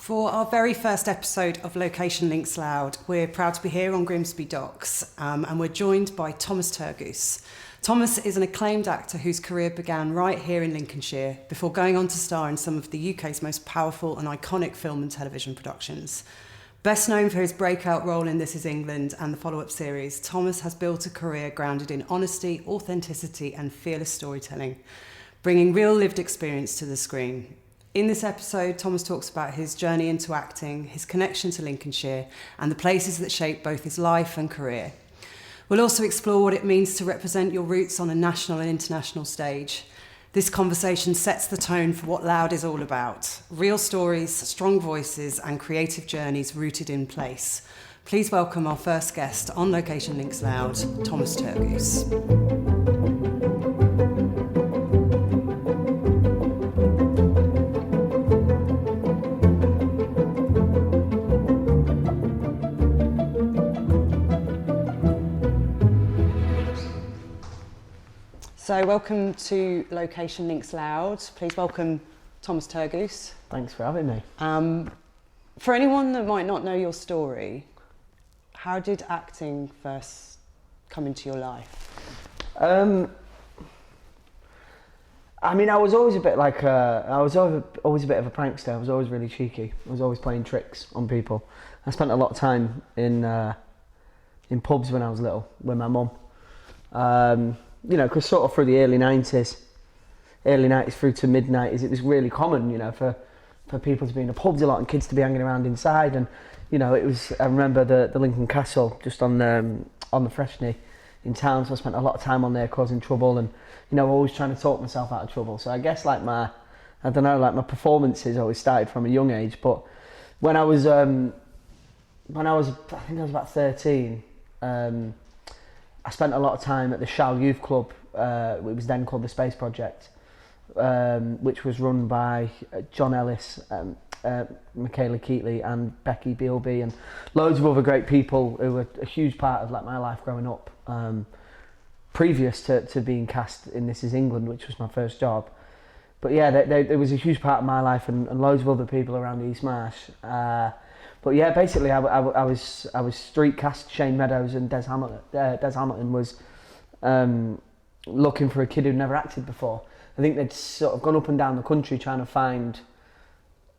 For our very first episode of Location Links Loud, we're proud to be here on Grimsby Docks, and we're joined by Thomas Turgoose. Thomas is an acclaimed actor whose career began right here in Lincolnshire before going on to star in some of the UK's most powerful and iconic film and television productions. Best known for his breakout role in This Is England and the follow-up series, Thomas has built a career grounded in honesty, authenticity and fearless storytelling, bringing real lived experience to the screen. In this episode, Thomas talks about his journey into acting, his connection to Lincolnshire, and the places that shape both his life and career. We'll also explore what it means to represent your roots on a national and international stage. This conversation sets the tone for what Loud is all about. Real stories, strong voices, and creative journeys rooted in place. Please welcome our first guest on Location Links Loud, Thomas Turgoose. So welcome to Location Links Loud. Please welcome Thomas Turgoose. Thanks for having me. For anyone that might not know your story, how did acting first come into your life? I mean, I was always a bit like always a bit of a prankster. I was always really cheeky. I was always playing tricks on people. I spent a lot of time in pubs when I was little with my mum. You know, because sort of through the early 90s through to mid-90s, it was really common, you know, for people to be in the pubs a lot and kids to be hanging around inside. And, you know, it was, I remember the Lincoln Castle just on the Freshney in town, so I spent a lot of time on there causing trouble and, you know, always trying to talk myself out of trouble. So I guess like my performances always started from a young age. But when I was I think I was about 13, I spent a lot of time at the Shall Youth Club, it was then called the Space Project, which was run by John Ellis, Michaela Keatley and Becky Bealby and loads of other great people who were a huge part of like my life growing up, previous to being cast in This Is England, which was my first job. But yeah, there was a huge part of my life and loads of other people around the East Marsh. But yeah, basically, I was street cast. Shane Meadows and Des Hamilton was looking for a kid who'd never acted before. I think they'd sort of gone up and down the country trying to find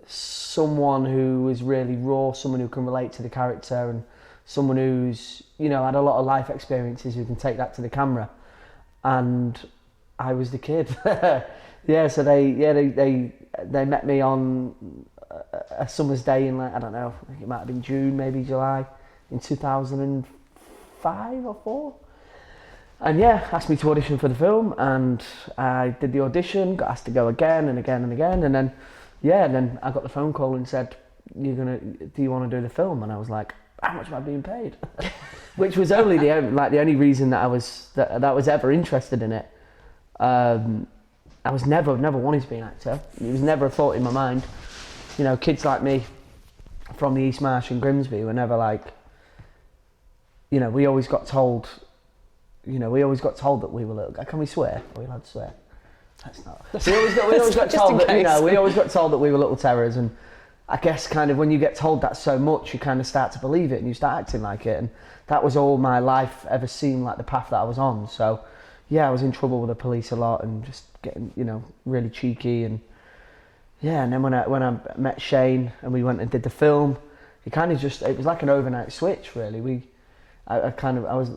someone who was really raw, someone who can relate to the character, and someone who's, you know, had a lot of life experiences who can take that to the camera. And I was the kid. Yeah, so they met me on a summer's day in, like, I don't know, I think it might have been June, maybe July, in 2005 or 4. And yeah, asked me to audition for the film, and I did the audition, got asked to go again and again and again, and then I got the phone call and said, do you want to do the film? And I was like, how much am I being paid? Which was only the only reason that I was ever interested in it. I was never wanted to be an actor. It was never a thought in my mind. You know, kids like me from the East Marsh and Grimsby were never like, you know, we always got told that we were little. Can we swear? Are we allowed to swear? That's not. We always got told that, you know, we always got told that we were little terrors, and I guess kind of when you get told that so much, you kind of start to believe it and you start acting like it, and that was all my life ever seemed like the path that I was on. So yeah, I was in trouble with the police a lot and just getting, you know, really cheeky. And yeah, and then when I met Shane and we went and did the film, it was like an overnight switch, really. I was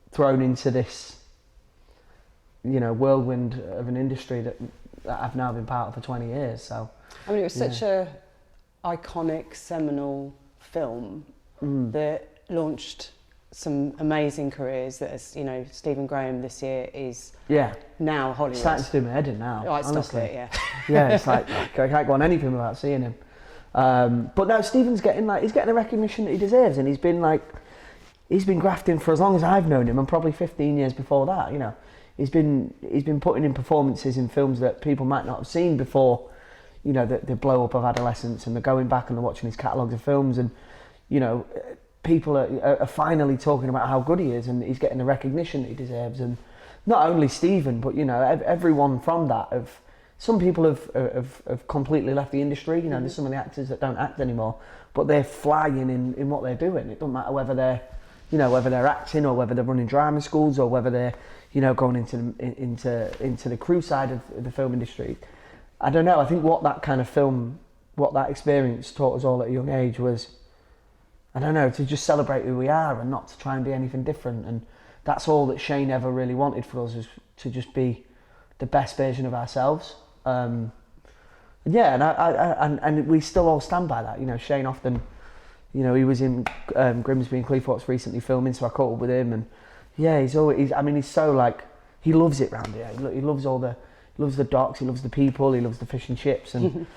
thrown into this, you know, whirlwind of an industry that I've now been part of for 20 years. So I mean, it was such a iconic, seminal film that launched some amazing careers. That, as you know, Stephen Graham this year is now Hollywood. It's starting to do my head in now. Oh, honestly. Stop it, yeah. Yeah, it's like I can't go on anything without seeing him. But now Stephen's getting the recognition that he deserves, and he's been grafting for as long as I've known him, and probably 15 years before that. You know, he's been putting in performances in films that people might not have seen before. You know, the blow up of adolescence, and they're going back and they're watching his catalogues of films, and you know, people are finally talking about how good he is, and he's getting the recognition that he deserves. And not only Stephen, but you know, everyone from that have some people have completely left the industry. You know, there's some of the actors that don't act anymore, but they're flying in what they're doing. It doesn't matter whether they're, you know, whether they're acting or whether they're running drama schools or whether they're, you know, going into the crew side of the film industry. I don't know. I think what that experience taught us all at a young age was, I don't know, to just celebrate who we are and not to try and be anything different. And that's all that Shane ever really wanted for us, was to just be the best version of ourselves. And we still all stand by that. You know, Shane often, you know, he was in Grimsby and Cleethorpes recently filming, so I caught up with him, and yeah, he's so like, he loves it round here. He loves the docks, he loves the people, he loves the fish and chips, and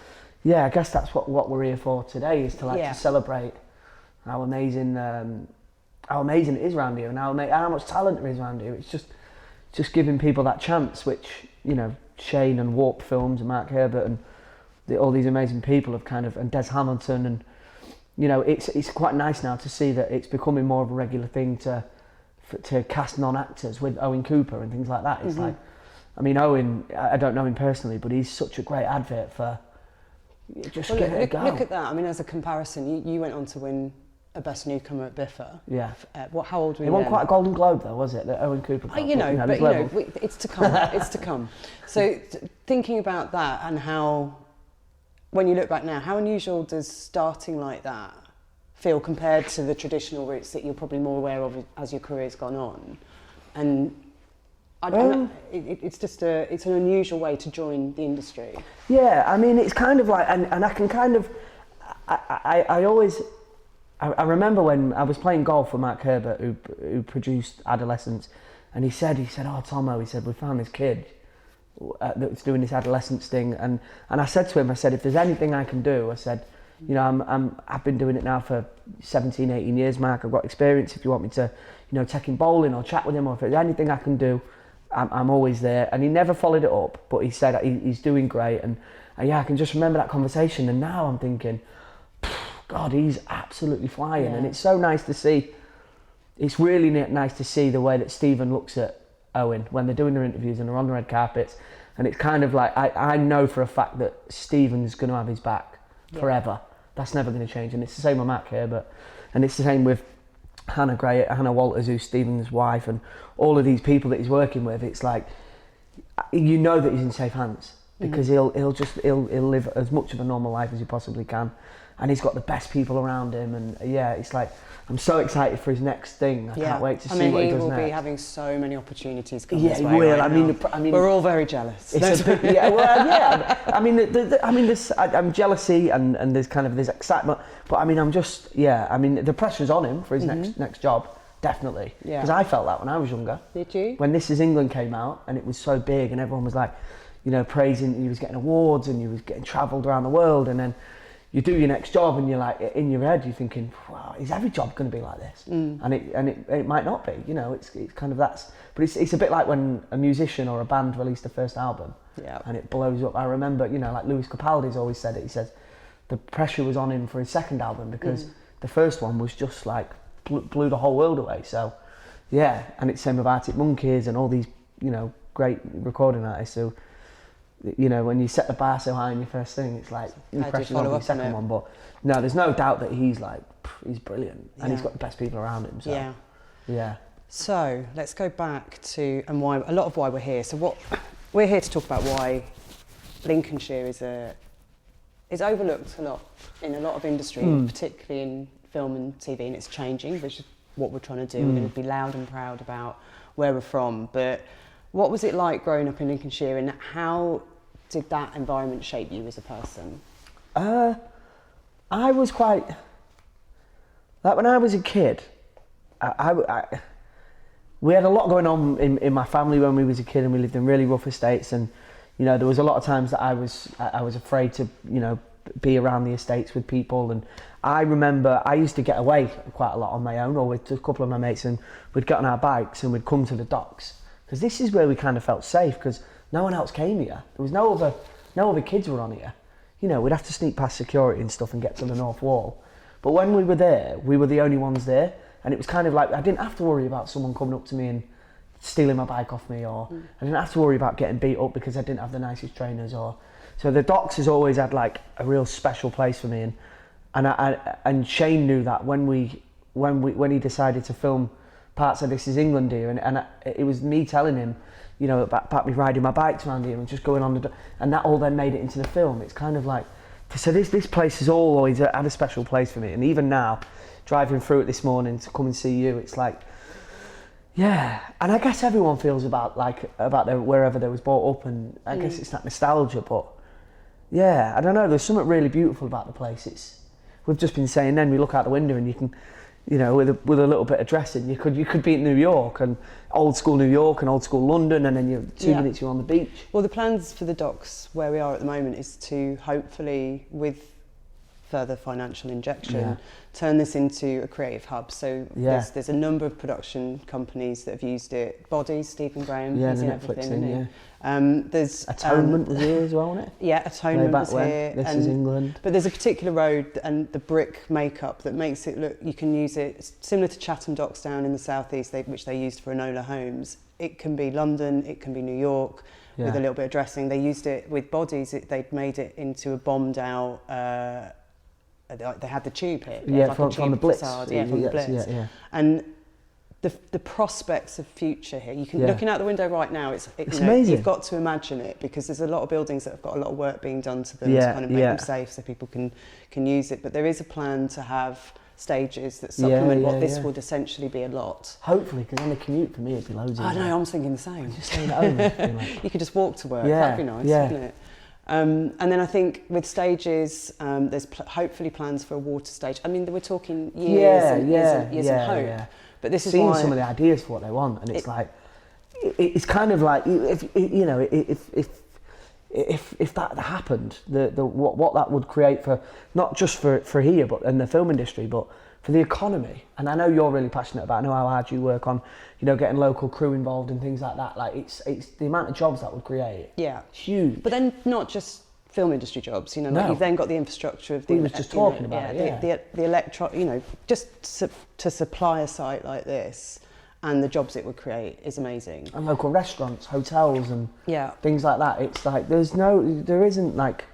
yeah, I guess that's what we're here for today, is to to celebrate how amazing it is around here, and how much talent there is around here. It's just giving people that chance, which, you know, Shane and Warp Films and Mark Herbert and all these amazing people have and Des Hamilton, and you know, it's quite nice now to see that it's becoming more of a regular thing to cast non-actors with Owen Cooper and things like that. It's like, I mean, Owen, I don't know him personally, but he's such a great advert for just give it a go. Look at that. I mean, as a comparison, you went on to win a Best Newcomer at Biffa. Yeah. How old were you? He won quite a Golden Globe though, was it? That Owen Cooper got. It's to come. It's to come. So thinking about that, and how, when you look back now, how unusual does starting like that feel compared to the traditional routes that you're probably more aware of as your career's gone on? And it's an unusual way to join the industry. Yeah, I mean, it's kind of like, and I can kind of, I remember when I was playing golf with Mark Herbert, who produced Adolescence, and he said, "Oh, Tomo," he said, "we found this kid that's doing this Adolescence thing," and I said to him, I said, "If there's anything I can do," I said, "you know, I've been doing it now for 17, 18 years, Mark. I've got experience. If you want me to, you know, take him bowling or chat with him, or if there's anything I can do, I'm always there." And he never followed it up, but he said he's doing great, and yeah, I can just remember that conversation, and now I'm thinking, God, he's absolutely flying, and it's so nice to see. It's really nice to see the way that Stephen looks at Owen when they're doing their interviews and they're on the red carpets, and it's kind of like, I know for a fact that Stephen's going to have his back forever. That's never going to change, and it's the same with Mark Herbert, and it's the same with Hannah Walters, who's Stephen's wife, and all of these people that he's working with. It's like, you know that he's in safe hands, because he'll live as much of a normal life as he possibly can. And he's got the best people around him, and yeah, it's like, I'm so excited for his next thing. I can't wait to see what he does next. He will be having so many opportunities coming his way. Yeah, he will. Right I mean, we're all very jealous. I mean, there's jealousy, and there's excitement, but I mean, the pressure's on him for his next job, definitely. Yeah. Because I felt that when I was younger. Did you? When This Is England came out, and it was so big, and everyone was like, you know, praising. He was getting awards, and he was getting travelled around the world, and then you do your next job, and you're like, in your head, you're thinking, wow, is every job going to be like this? And it might not be, you know, it's kind of but it's a bit like when a musician or a band released the first album, and it blows up. I remember, you know, like Lewis Capaldi's always said it. He says the pressure was on him for his second album, because the first one was just like blew the whole world away. So yeah, and it's same with Arctic Monkeys and all these, you know, great recording artists who, you know, when you set the bar so high in your first thing, it's like pressure's on your second one. But no, there's no doubt that he's brilliant, and he's got the best people around him. So yeah. So let's go back to why we're here. So we're here to talk about why Lincolnshire is overlooked a lot in a lot of industry, particularly in film and TV, and it's changing, which is what we're trying to do. We're going to be loud and proud about where we're from, but what was it like growing up in Lincolnshire, and how did that environment shape you as a person? I was quite, like when I was a kid, we had a lot going on in my family when we was a kid, and we lived in really rough estates, and you know, there was a lot of times that I was afraid to, you know, be around the estates with people. And I remember I used to get away quite a lot on my own, or with a couple of my mates, and we'd get on our bikes and we'd come to the docks, because this is where we kind of felt safe, because no one else came here. There was no other kids were on here. You know, we'd have to sneak past security and stuff and get to the north wall. But when we were there, we were the only ones there, and it was kind of like I didn't have to worry about someone coming up to me and stealing my bike off me, or I didn't have to worry about getting beat up because I didn't have the nicest trainers. Or so the docks has always had like a real special place for me, and Shane knew that when he decided to film parts of This Is England here, and it was me telling him, you know, about me riding my bikes around here and just going on and that all then made it into the film. It's kind of like, so this place has always had a special place for me, and even now, driving through it this morning to come and see you, it's like, yeah. And I guess everyone feels about their wherever they was brought up, and I guess it's that nostalgia, but yeah, I don't know, there's something really beautiful about the place. We've just been saying then, we look out the window and you can, you know, with a little bit of dressing, you could be in New York, and old school New York and old school London, and then you're 2 minutes you're on the beach. Well, the plans for the docks where we are at the moment is to hopefully, with further financial injection, turn this into a creative hub. So there's a number of production companies that have used it. Bodies, Stephen Graham, he's in everything. There's Atonement was here as well, wasn't it? Yeah, Atonement was here. This is England. But there's a particular road and the brick makeup that makes it look, you can use it similar to Chatham Docks down in the southeast, which they used for Enola Holmes. It can be London, it can be New York, with a little bit of dressing. They used it with Bodies, they'd made it into a bombed out, they had the tube here. From the Blitz. Facade, from the Blitz. And the prospects of future here, you can looking out the window right now, it's amazing. You've got to imagine it, because there's a lot of buildings that have got a lot of work being done to them to kind of make them safe so people can use it. But there is a plan to have stages that supplement what this would essentially be a lot. Hopefully, because on the commute for me it'd be loads of I know, I'm thinking the same. Just staying at home. You could just walk to work, that'd be nice, wouldn't it? And then I think with stages, there's hopefully plans for a water stage. I mean, we're talking years and hope. Yeah. But this is seeing some of the ideas for what they want, and it's like, it's kind of like, if that happened, what that would create for not just for here, but in the film industry, but for the economy. And I know you're really passionate about. I know how hard you work on, you know, getting local crew involved and things like that. Like it's the amount of jobs that would create. Yeah, huge. But then not just film industry jobs. You know, like you've then got the infrastructure of the. We was just talking about the electro. You know, just to supply a site like this. And the jobs it would create is amazing. And local restaurants, hotels, and things like that. It's like there isn't like,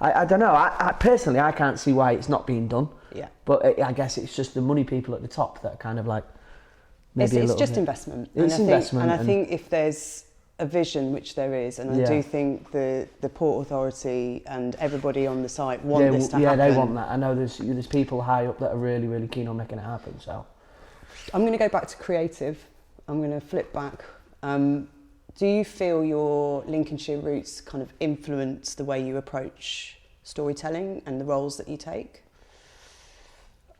I don't know. I personally, I can't see why it's not being done. Yeah. But I guess it's just the money people at the top that are kind of like. Maybe it's just investment. It's investment. And I think if there's a vision, which there is, and I do think the Port Authority and everybody on the site want this to happen. Yeah, they want that. I know there's people high up that are really, really keen on making it happen. So. I'm going to go back to creative. I'm going to flip back. Do you feel your Lincolnshire roots kind of influence the way you approach storytelling and the roles that you take?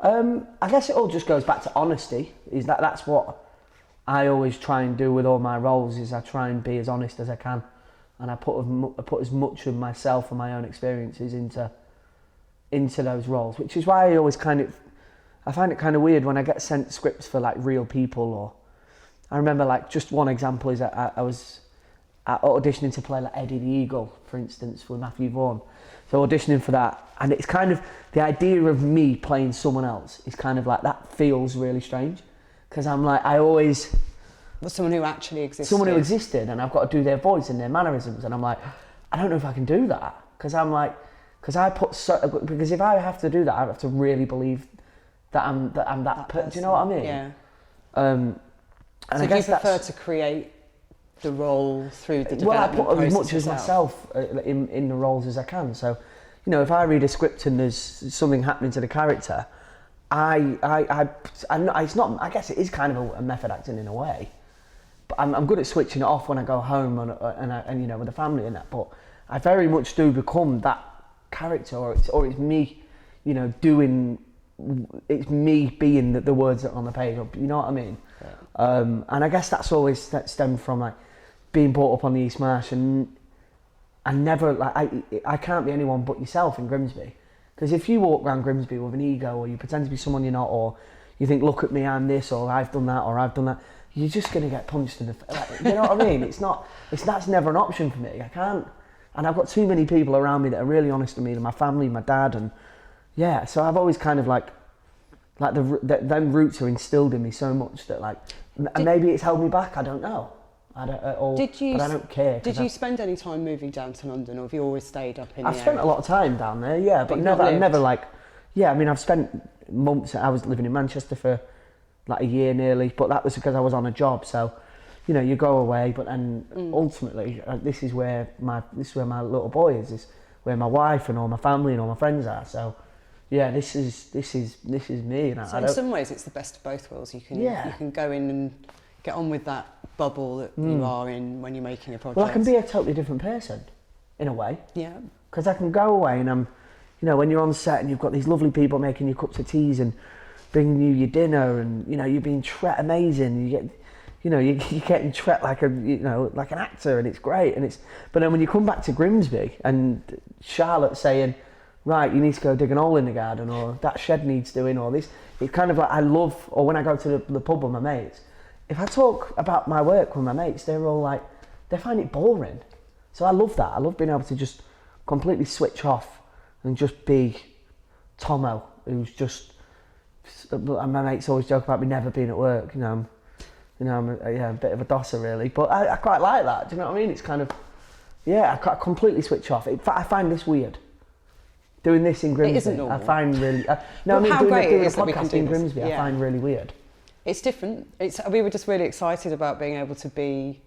I guess it all just goes back to honesty. That's what I always try and do with all my roles, is I try and be as honest as I can, and I put as much of myself and my own experiences into those roles, which is why I find it kind of weird when I get sent scripts for like real people. Or I remember, like, just one example is that I was auditioning to play like Eddie the Eagle, for instance, with Matthew Vaughan. So auditioning for that, and it's kind of the idea of me playing someone else is kind of like, that feels really strange, because I'm like, I always someone who actually existed, and I've got to do their voice and their mannerisms, and I'm like, I don't know if I can do that, because if I have to do that, I have to really believe that I'm that person. Do you know what I mean? Yeah. And so I guess you prefer to create the role through the development process. I put as much as myself in the roles as I can. So, you know, if I read a script and there's something happening to the character, it's not. I guess it is kind of a method acting in a way, but I'm good at switching it off when I go home and you know, with the family and that. But I very much do become that character, or it's me, you know, doing. It's me being the words that are on the page, you know what I mean? Yeah. And I guess that's always stemmed from like being brought up on the East Marsh, and I never like I can't be anyone but yourself in Grimsby, because if you walk around Grimsby with an ego, or you pretend to be someone you're not, or you think, look at me, I'm this, or I've done that, or I've done that, you're just gonna get punched in the face. Like, you know what I mean? That's never an option for me. I can't, and I've got too many people around me that are really honest with me, and my family, my dad, and. Yeah, so I've always kind of like them roots are instilled in me so much that like And maybe it's held me back, I don't know. I don't, but I don't care. Did you spend any time moving down to London, or have you always stayed up in I've the spent area? a lot of time down there, yeah, but never like, yeah, I mean, I've spent months, I was living in Manchester for like a year nearly, but that was because I was on a job, so, you know, you go away, but then ultimately, this is where my little boy is where my wife and all my family and all my friends are, so, yeah, this is me. And so in some ways, it's the best of both worlds. You can go in and get on with that bubble that you are in when you're making a project. Well, I can be a totally different person, in a way. Yeah. Because I can go away and I'm, you know, when you're on set and you've got these lovely people making you cups of teas and bringing you your dinner, and you know you're being treated amazing. You get, you know, you're getting treated like like an actor, and it's great. But then when you come back to Grimsby and Charlotte's saying, right, you need to go dig an hole in the garden, or that shed needs doing, or this, it's kind of like I love. Or when I go to the pub with my mates, if I talk about my work with my mates, they're all like, they find it boring. So I love that. I love being able to just completely switch off and just be Tomo, who's just. And my mates always joke about me never being at work. I'm a bit of a dosser really, but I quite like that. Do you know what I mean? It's kind of, I completely switch off. I find this weird. Doing this in Grimsby, it isn't normal. I find really. Doing a podcast in Grimsby, I find really weird. It's different. We were just really excited about being able to be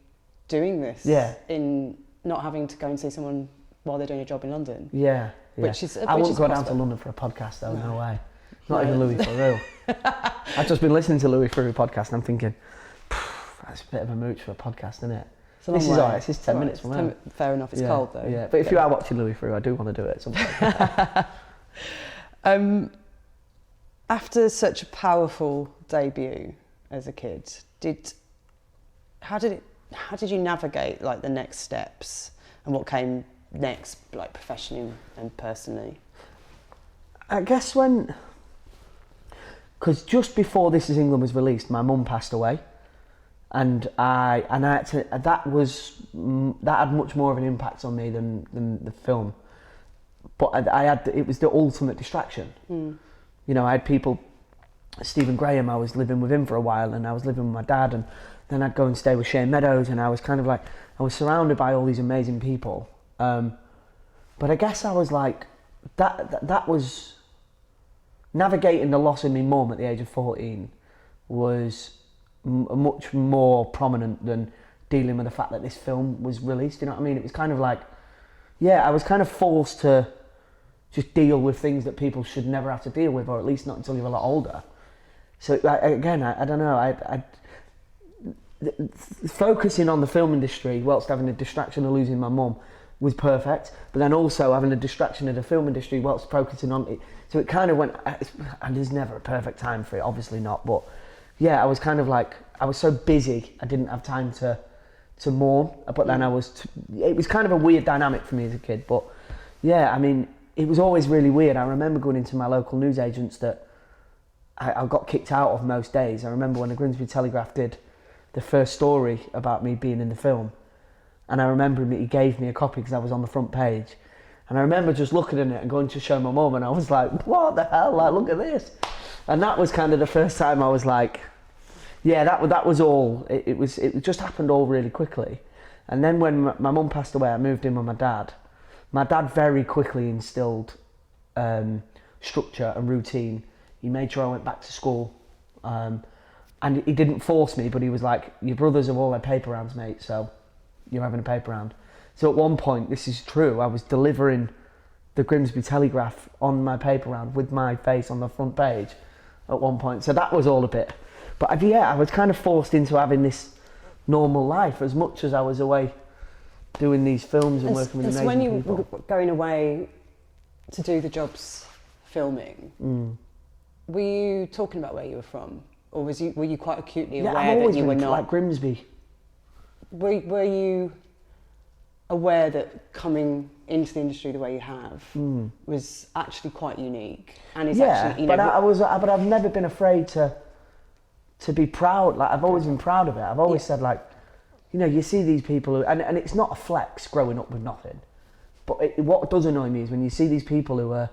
doing this. Yeah. In not having to go and see someone while they're doing a job in London. Yeah. I wouldn't go down to London for a podcast though. No way. Not even Louis Theroux. I've just been listening to Louis Theroux podcast and I'm thinking, that's a bit of a mooch for a podcast, isn't it? This is alright. This is 10 minutes from now. Fair enough. It's cold though. Yeah, but if you are watching Louis Theroux, I do want to do it at some point. After such a powerful debut as a kid, how did you navigate like the next steps and what came next, like professionally and personally? I guess because just before This Is England was released, my mum passed away, and that had much more of an impact on me than the film. But it was the ultimate distraction. You know, I had people, Stephen Graham, I was living with him for a while, and I was living with my dad, and then I'd go and stay with Shane Meadows, and I was kind of like, I was surrounded by all these amazing people. But I guess I was like, that was, navigating the loss of my mum at the age of 14 was much more prominent than dealing with the fact that this film was released, you know what I mean? It was kind of like, I was kind of forced to just deal with things that people should never have to deal with, or at least not until you're a lot older. So I don't know, focusing on the film industry whilst having a distraction of losing my mum was perfect, but then also having a distraction of the film industry whilst focusing on it. So it kind of went, and there's never a perfect time for it, obviously not, but I was kind of like, I was so busy, I didn't have time to mourn, but then it was kind of a weird dynamic for me as a kid, but I mean, it was always really weird. I remember going into my local newsagents that I got kicked out of most days. I remember when the Grimsby Telegraph did the first story about me being in the film, and I remember he gave me a copy because I was on the front page, and I remember just looking at it and going to show my mum, and I was like, what the hell, like, look at this. And that was kind of the first time I was like, that was all, it just happened all really quickly. And then when my mum passed away, I moved in with my dad. My dad very quickly instilled structure and routine. He made sure I went back to school, and he didn't force me, but he was like, your brothers have all had paper rounds, mate, so you're having a paper round. So at one point, this is true, I was delivering the Grimsby Telegraph on my paper round with my face on the front page at one point. So that was all a bit, but I was kind of forced into having this normal life as much as I was away doing these films and working with amazing people. And when you were going away to do the jobs filming, were you talking about where you were from? Or were you quite acutely aware that you were not? Like Grimsby. Were you aware that coming into the industry the way you have was actually quite unique? And is actually, but I've never been afraid to be proud. Like, I've always been proud of it. I've always said, like, you know, you see these people who, and it's not a flex growing up with nothing, but what does annoy me is when you see these people who are,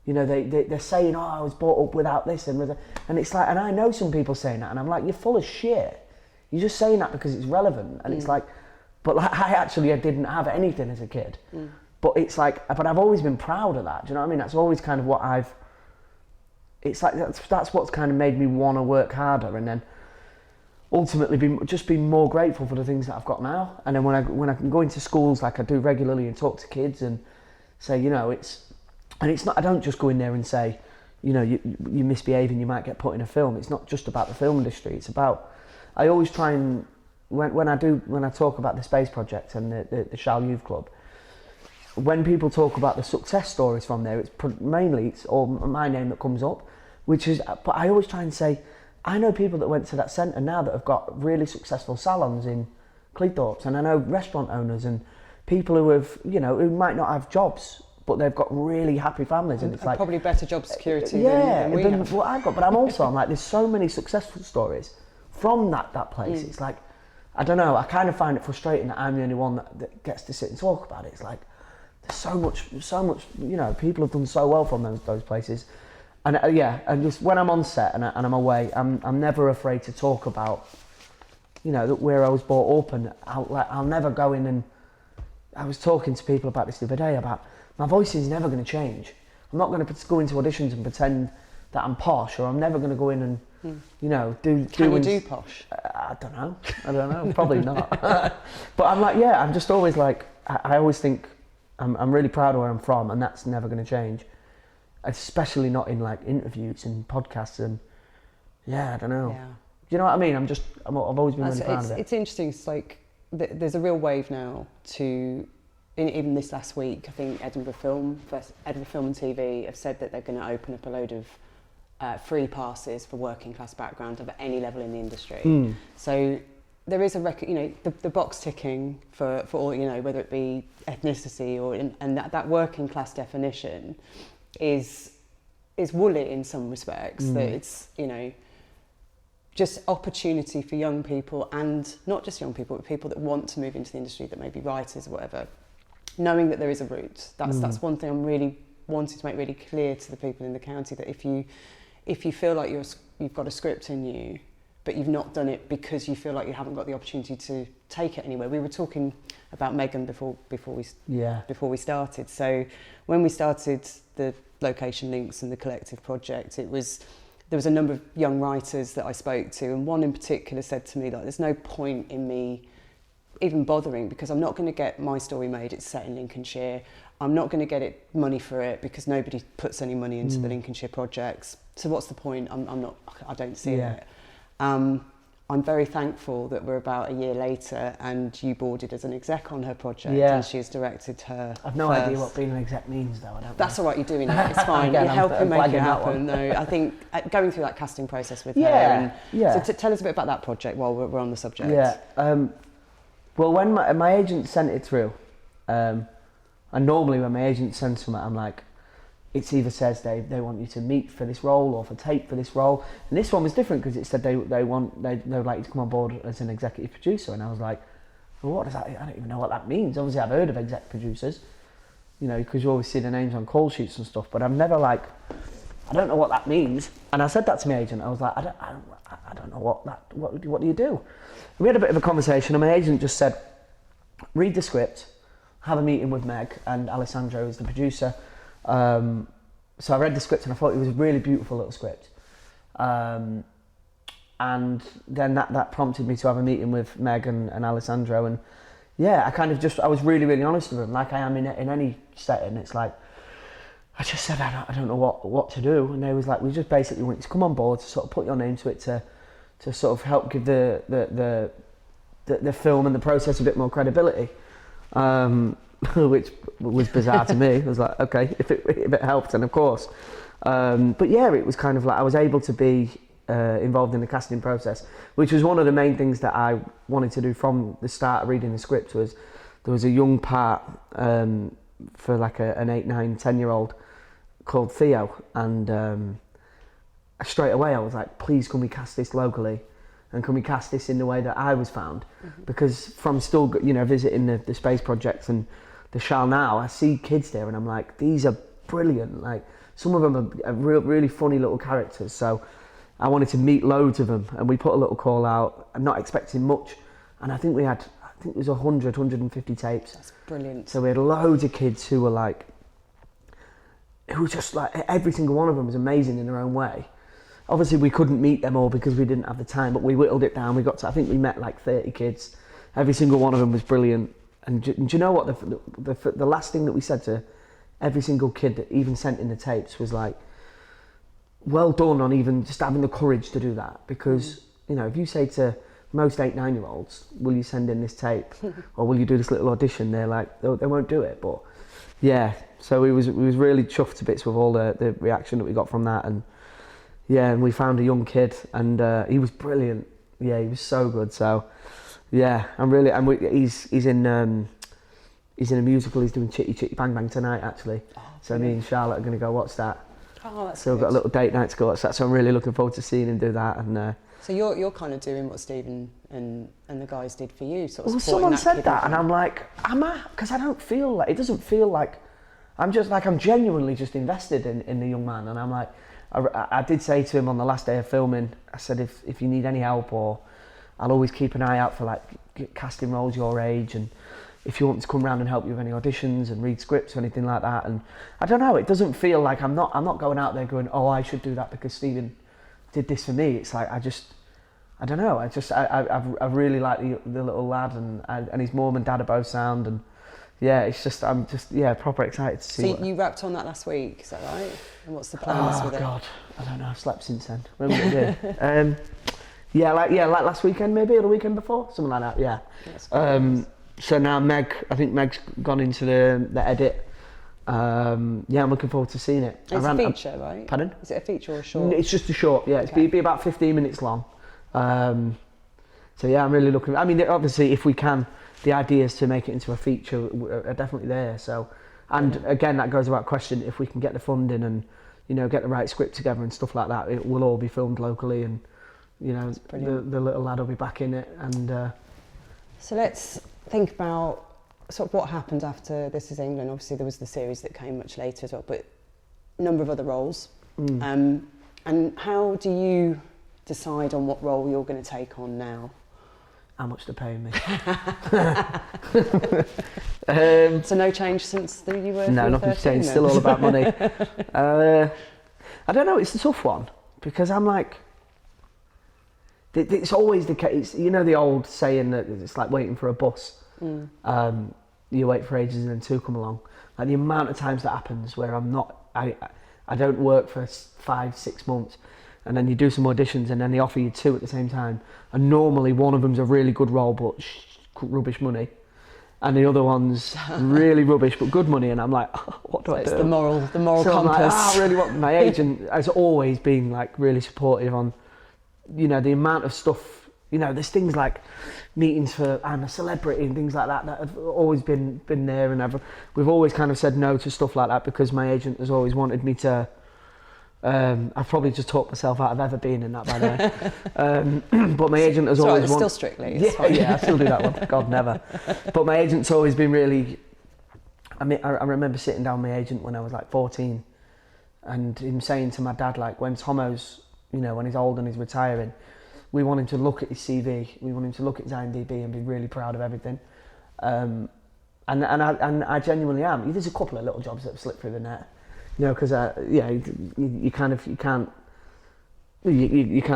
you know, they're saying, oh, I was brought up without this, and it's like, and I know some people saying that, and I'm like, you're full of shit. you're just saying that because it's relevant, and it's like, but like I didn't have anything as a kid, but it's like, but I've always been proud of that. Do you know what I mean? That's always kind of what it's like that's what's kind of made me want to work harder, and then ultimately be more grateful for the things that I've got now. And then when I can go into schools like I do regularly and talk to kids and say, you know, it's not, I don't just go in there and say, you know, you misbehave and you might get put in a film. It's not just about the film industry. It's about, I always try and when I talk about the space project and the Shal Youth Club, when people talk about the success stories from there, it's mainly all my name that comes up, which is, but I always try and say, I know people that went to that centre now that have got really successful salons in Cleethorpes, and I know restaurant owners and people who have, you know, who might not have jobs, but they've got really happy families, and it's like probably better job security than we have. What I've got. But I'm like, there's so many successful stories from that place. It's like, I don't know, I kind of find it frustrating that I'm the only one that gets to sit and talk about it. It's like, there's so much, you know, people have done so well from those places. And and just when I'm on set and I'm away, I'm never afraid to talk about, you know, where I was brought up, and I'll never go in and, I was talking to people about this the other day, about my voice is never going to change. I'm not going to go into auditions and pretend that I'm posh, or I'm never going to go in and, you know, do posh? I don't know, probably not. But I'm like, I'm just always like, I always think I'm really proud of where I'm from, and that's never going to change. Especially not in like interviews and podcasts, and I don't know. Yeah. Do you know what I mean? I've always been really proud of it. It's interesting. It's like there's a real wave now to, even this last week, I think Edinburgh Film and TV have said that they're going to open up a load of free passes for working class background of any level in the industry. So there is the box ticking for all, you know, whether it be ethnicity or and that working class definition is woolly in some respects, that it's, you know, just opportunity for young people, and not just young people, but people that want to move into the industry, that may be writers or whatever, knowing that there is a route. That's one thing I'm really wanting to make really clear to the people in the county, that if you feel like you've got a script in you, but you've not done it because you feel like you haven't got the opportunity to take it anywhere. We were talking about Megan before we started. So when we started the Location Links and the collective project, there was a number of young writers that I spoke to, and one in particular said to me, like, there's no point in me even bothering, because I'm not going to get my story made. It's set in Lincolnshire. I'm not going to get money for it because nobody puts any money into the Lincolnshire projects. So what's the point? I don't see it. I'm very thankful that we're about a year later and you boarded as an exec on her project, and she has directed her. I've no idea what being an exec means, though. That's all right, you're doing it. It's fine. You're helping make it happen. No, I think going through that casting process with her. So tell us a bit about that project while we're on the subject. Well, when my agent sent it through, and normally when my agent sends something, I'm like, it either says they want you to meet for this role or for tape for this role. And this one was different because it said they would like you to come on board as an executive producer. And I was like, well, what does that? I don't even know what that means. Obviously, I've heard of exec producers, you know, because you always see the names on call sheets and stuff. But I've never I don't know what that means. And I said that to my agent. I was like, I don't know what do you do? And we had a bit of a conversation, and my agent just said, read the script, have a meeting with Meg, and Alessandro is the producer. So I read the script and I thought it was a really beautiful little script, and then that prompted me to have a meeting with Meg and Alessandro, and I was really honest with them, like I am in any setting. It's like, I just said I don't know what to do, and they was like, we just basically want you to come on board to sort of put your name to it, to sort of help give the film and the process a bit more credibility. Which was bizarre to me. I was like, okay, if it helped, then of course. But it was kind of like I was able to be involved in the casting process, which was one of the main things that I wanted to do from the start of reading the script. Was there was a young part for like an 8, 9, 10-year-old called Theo, and straight away I was like, please can we cast this locally? And can we cast this in the way that I was found? Because from still, you know, visiting the space projects and the Shal now, I see kids there and I'm like, these are brilliant. Like, some of them are really funny little characters. So I wanted to meet loads of them, and we put a little call out, and not expecting much, and I think it was 150 tapes. That's brilliant. So we had loads of kids who were just like, every single one of them was amazing in their own way. Obviously we couldn't meet them all because we didn't have the time, but we whittled it down. I think we met like 30 kids. Every single one of them was brilliant. And do you know what, the last thing that we said to every single kid that even sent in the tapes was like, well done on even just having the courage to do that. Because, if you say to most 8-9-year-olds, will you send in this tape or will you do this little audition, they're like, they won't do it. But yeah, so we was really chuffed to bits with all the reaction that we got from that. And yeah, and we found a young kid, and he was brilliant. Yeah, he was so good. So yeah, he's in a musical. He's doing Chitty Chitty Bang Bang tonight, actually. Oh, so me and Charlotte are going to go watch that. Oh, that's so good. We've got a little date night to go watch that. So I'm really looking forward to seeing him do that. And so you're kind of doing what Stephen and the guys did for you, sort of. Well, someone said that, and I'm like, am I? Because I don't feel like, it doesn't feel like I'm genuinely just invested in the young man. And I'm like, I did say to him on the last day of filming, I said, if you need any help, or I'll always keep an eye out for like casting roles your age, and if you want to come round and help you with any auditions and read scripts or anything like that. And I don't know, it doesn't feel like I'm not going out there going, oh, I should do that because Stephen did this for me. It's like, I don't know, I really like the little lad, and his mum and dad are both sound, and yeah, I'm just proper excited to see. So you wrapped on that last week, is that right? And what's the plans with it? Oh God, I don't know. I've slept since then. When did I do? Like last weekend maybe, or the weekend before, something like that. Yeah. So now I think Meg's gone into the edit. I'm looking forward to seeing it. It's a feature, right? Pardon? Is it a feature or a short? It's just a short. Yeah, okay. It'll be about 15 minutes long. So yeah, I'm really looking. I mean, obviously, if we can, the ideas to make it into a feature are definitely there. So, and again, that goes without question. If we can get the funding and get the right script together and stuff like that, it will all be filmed locally, and the little lad will be back in it. And so let's think about sort of what happened after This Is England. Obviously, there was the series that came much later as well, but a number of other roles. And how do you decide on what role you're going to take on now? How much they're paying me. So no change since you were No, nothing's changed. Still all about money. I don't know. It's a tough one because I'm like, it's always the case. The old saying that it's like waiting for a bus. You wait for ages and then two come along. Like the amount of times that happens where I don't work for 5-6 months. And then you do some auditions and then they offer you two at the same time. And normally one of them's a really good role but rubbish money. And the other one's really rubbish but good money. And I'm like, oh, what do I do? It's the moral so compass. I'm like, I really want. My agent has always been like really supportive on, the amount of stuff. There's things like meetings for I'm a celebrity and things like that have always been there. And we've always kind of said no to stuff like that because my agent has always wanted me to. I've probably just talked myself out of ever being in that, by the way. But my agent has always wanted... Still Strictly. Yeah, I still do that one. God, never. But my agent's always been really... I remember sitting down with my agent when I was like 14 and him saying to my dad, like, when Tomo's, when he's old and he's retiring, we want him to look at his CV, we want him to look at his IMDb and be really proud of everything. And I genuinely am. There's a couple of little jobs that have slipped through the net. Because you can't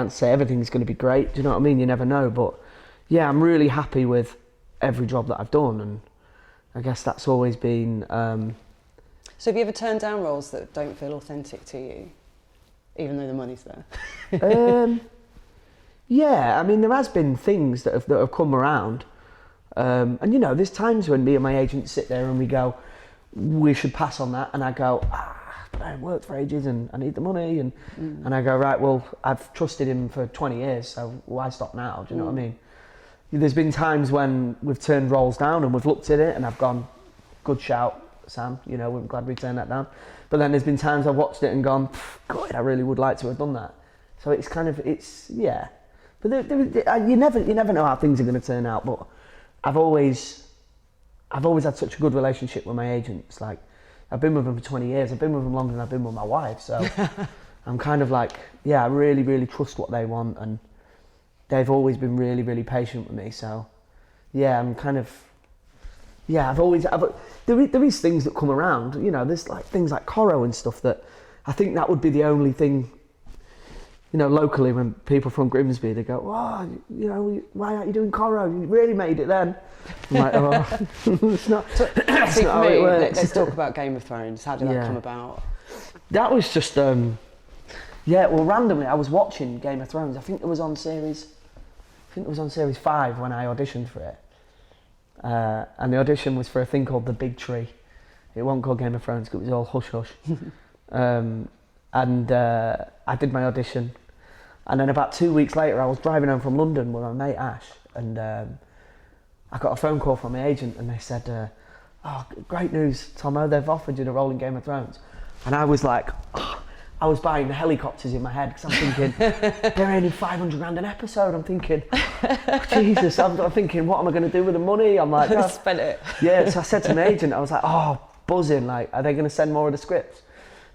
say everything's going to be great. Do you know what I mean? You never know. But yeah, I'm really happy with every job that I've done, and I guess that's always been. So have you ever turned down roles that don't feel authentic to you, even though the money's there? Yeah, I mean there has been things that have come around, and there's times when me and my agent sit there and we go, we should pass on that, and I go. But I worked for ages and I need the money and I go, right, well, I've trusted him for 20 years, so why stop now? Do you know what I mean? There's been times when we've turned roles down and we've looked at it and I've gone, good shout, Sam, we're glad we turned that down. But then there's been times I've watched it and gone, God, I really would like to have done that. So it's kind of, yeah. But you never know how things are going to turn out, but I've always had such a good relationship with my agents. Like, I've been with them for 20 years. I've been with them longer than I've been with my wife. So, I'm kind of like, yeah, I really, really trust what they want, and they've always been really, really patient with me. So, yeah, I'm kind of, yeah, there is things that come around, you know, there's like things like Coro and stuff that I think that would be the only thing, you know, locally when people from Grimsby, they go, oh, you know, why aren't you doing Coro? You really made it then. I'm like, oh, it's not, that's See, not for how me, it works. let's talk about Game of Thrones. How did that come about? That was just, yeah, well, randomly, I was watching Game of Thrones. I think it was on series 5 when I auditioned for it. And the audition was for a thing called The Big Tree. It wasn't called Game of Thrones because it was all hush hush. I did my audition. And then about 2 weeks later, I was driving home from London with my mate Ash. And I got a phone call from my agent and they said, oh, great news, Tomo, they've offered you the role in Game of Thrones. And I was like, oh, I was buying the helicopters in my head because I'm thinking, they're earning 500 grand an episode. I'm thinking, oh, Jesus, I'm thinking, what am I going to do with the money? I'm like, oh. Spend it. Yeah, so I said to my agent, I was like, oh, buzzing, like, are they going to send more of the scripts?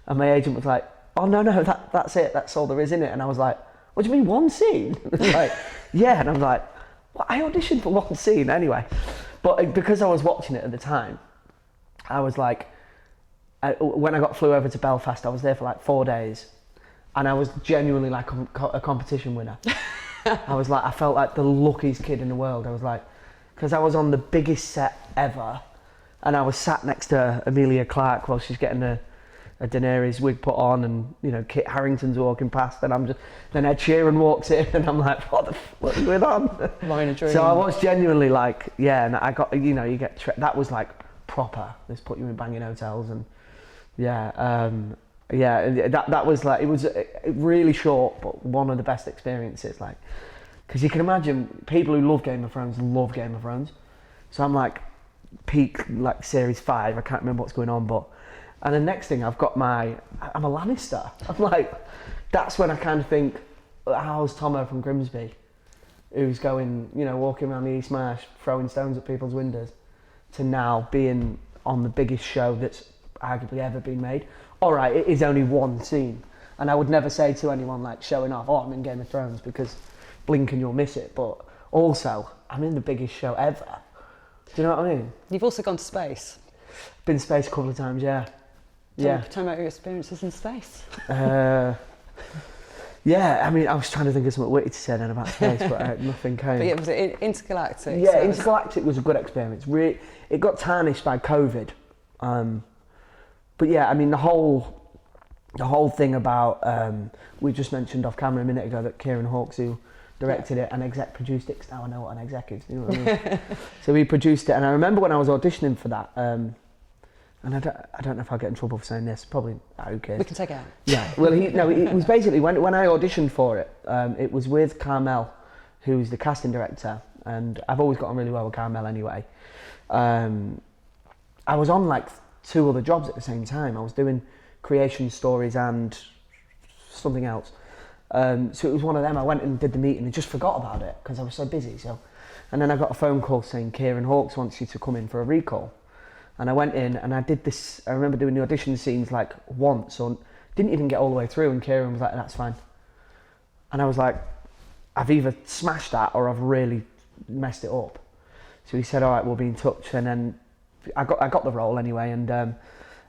And my agent was like, oh, no, that's it, that's all there is in it. And I was like, what do you mean, one scene? Like, yeah, and I was like, well, I auditioned for one scene anyway. But because I was watching it at the time, I was like, when I flew over to Belfast, I was there for like 4 days, and I was genuinely like a competition winner. I felt like the luckiest kid in the world. I was like, because I was on the biggest set ever, and I was sat next to Amelia Clark while she's getting a Daenerys wig put on, and you know Kit Harington's walking past, and then Ed Sheeran walks in, and I'm like, what's going on? Mine a dream. So I was genuinely like, yeah, and I got, you know, you get that was like proper. This put you in banging hotels and. Yeah, that was like, it was really short, but one of the best experiences, like, because you can imagine people who love Game of Thrones. So I'm like, peak, like, series 5, I can't remember what's going on, and the next thing I'm a Lannister. I'm like, that's when I kind of think, how's Tomo from Grimsby, who's going, you know, walking around the East Marsh, throwing stones at people's windows, to now being on the biggest show that's arguably ever been made. Alright, it is only one scene, and I would never say to anyone like showing off, oh, I'm in Game of Thrones, because blink and you'll miss it, but also I'm in the biggest show ever. Do you know what I mean? You've also gone to space. Been to space a couple of times, yeah. Tell me about your experiences in space. Yeah, I mean, I was trying to think of something witty to say then about space, but nothing came. But yeah, was it intergalactic? Yeah, intergalactic was a good experience. It got tarnished by COVID. But yeah, I mean, the whole thing about, we just mentioned off camera a minute ago that Kieran Hawkes, who directed it and exec produced it, 'cause now I know what an exec is, you know what I mean? So he produced it, and I remember when I was auditioning for that, and I don't know if I'll get in trouble for saying this, probably, who cares? We can take it out. Yeah, well, it was basically, when I auditioned for it, it was with Carmel, who's the casting director, and I've always gotten really well with Carmel anyway. I was on like 2 other jobs at the same time. I was doing creation stories and something else. So it was one of them. I went and did the meeting and just forgot about it because I was so busy. And then I got a phone call saying Kieran Hawkes wants you to come in for a recall. And I went in and I did this. I remember doing the audition scenes like once, or didn't even get all the way through. And Kieran was like, "That's fine." And I was like, "I've either smashed that or I've really messed it up." So he said, "All right, we'll be in touch." And then I got the role anyway, and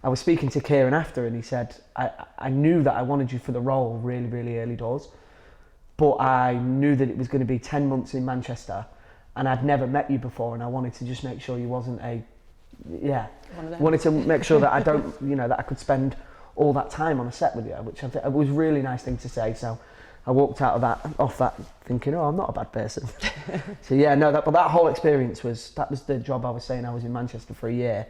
I was speaking to Kieran after, and he said, I knew that I wanted you for the role really, really early doors, but I knew that it was going to be 10 months in Manchester, and I'd never met you before, and I wanted to just make sure you wasn't wanted to make sure that I don't, you know, that I could spend all that time on a set with you, which I think was a really nice thing to say. So I walked off that thinking, oh, I'm not a bad person. So yeah, no, but that whole experience was the job I was saying. I was in Manchester for a year.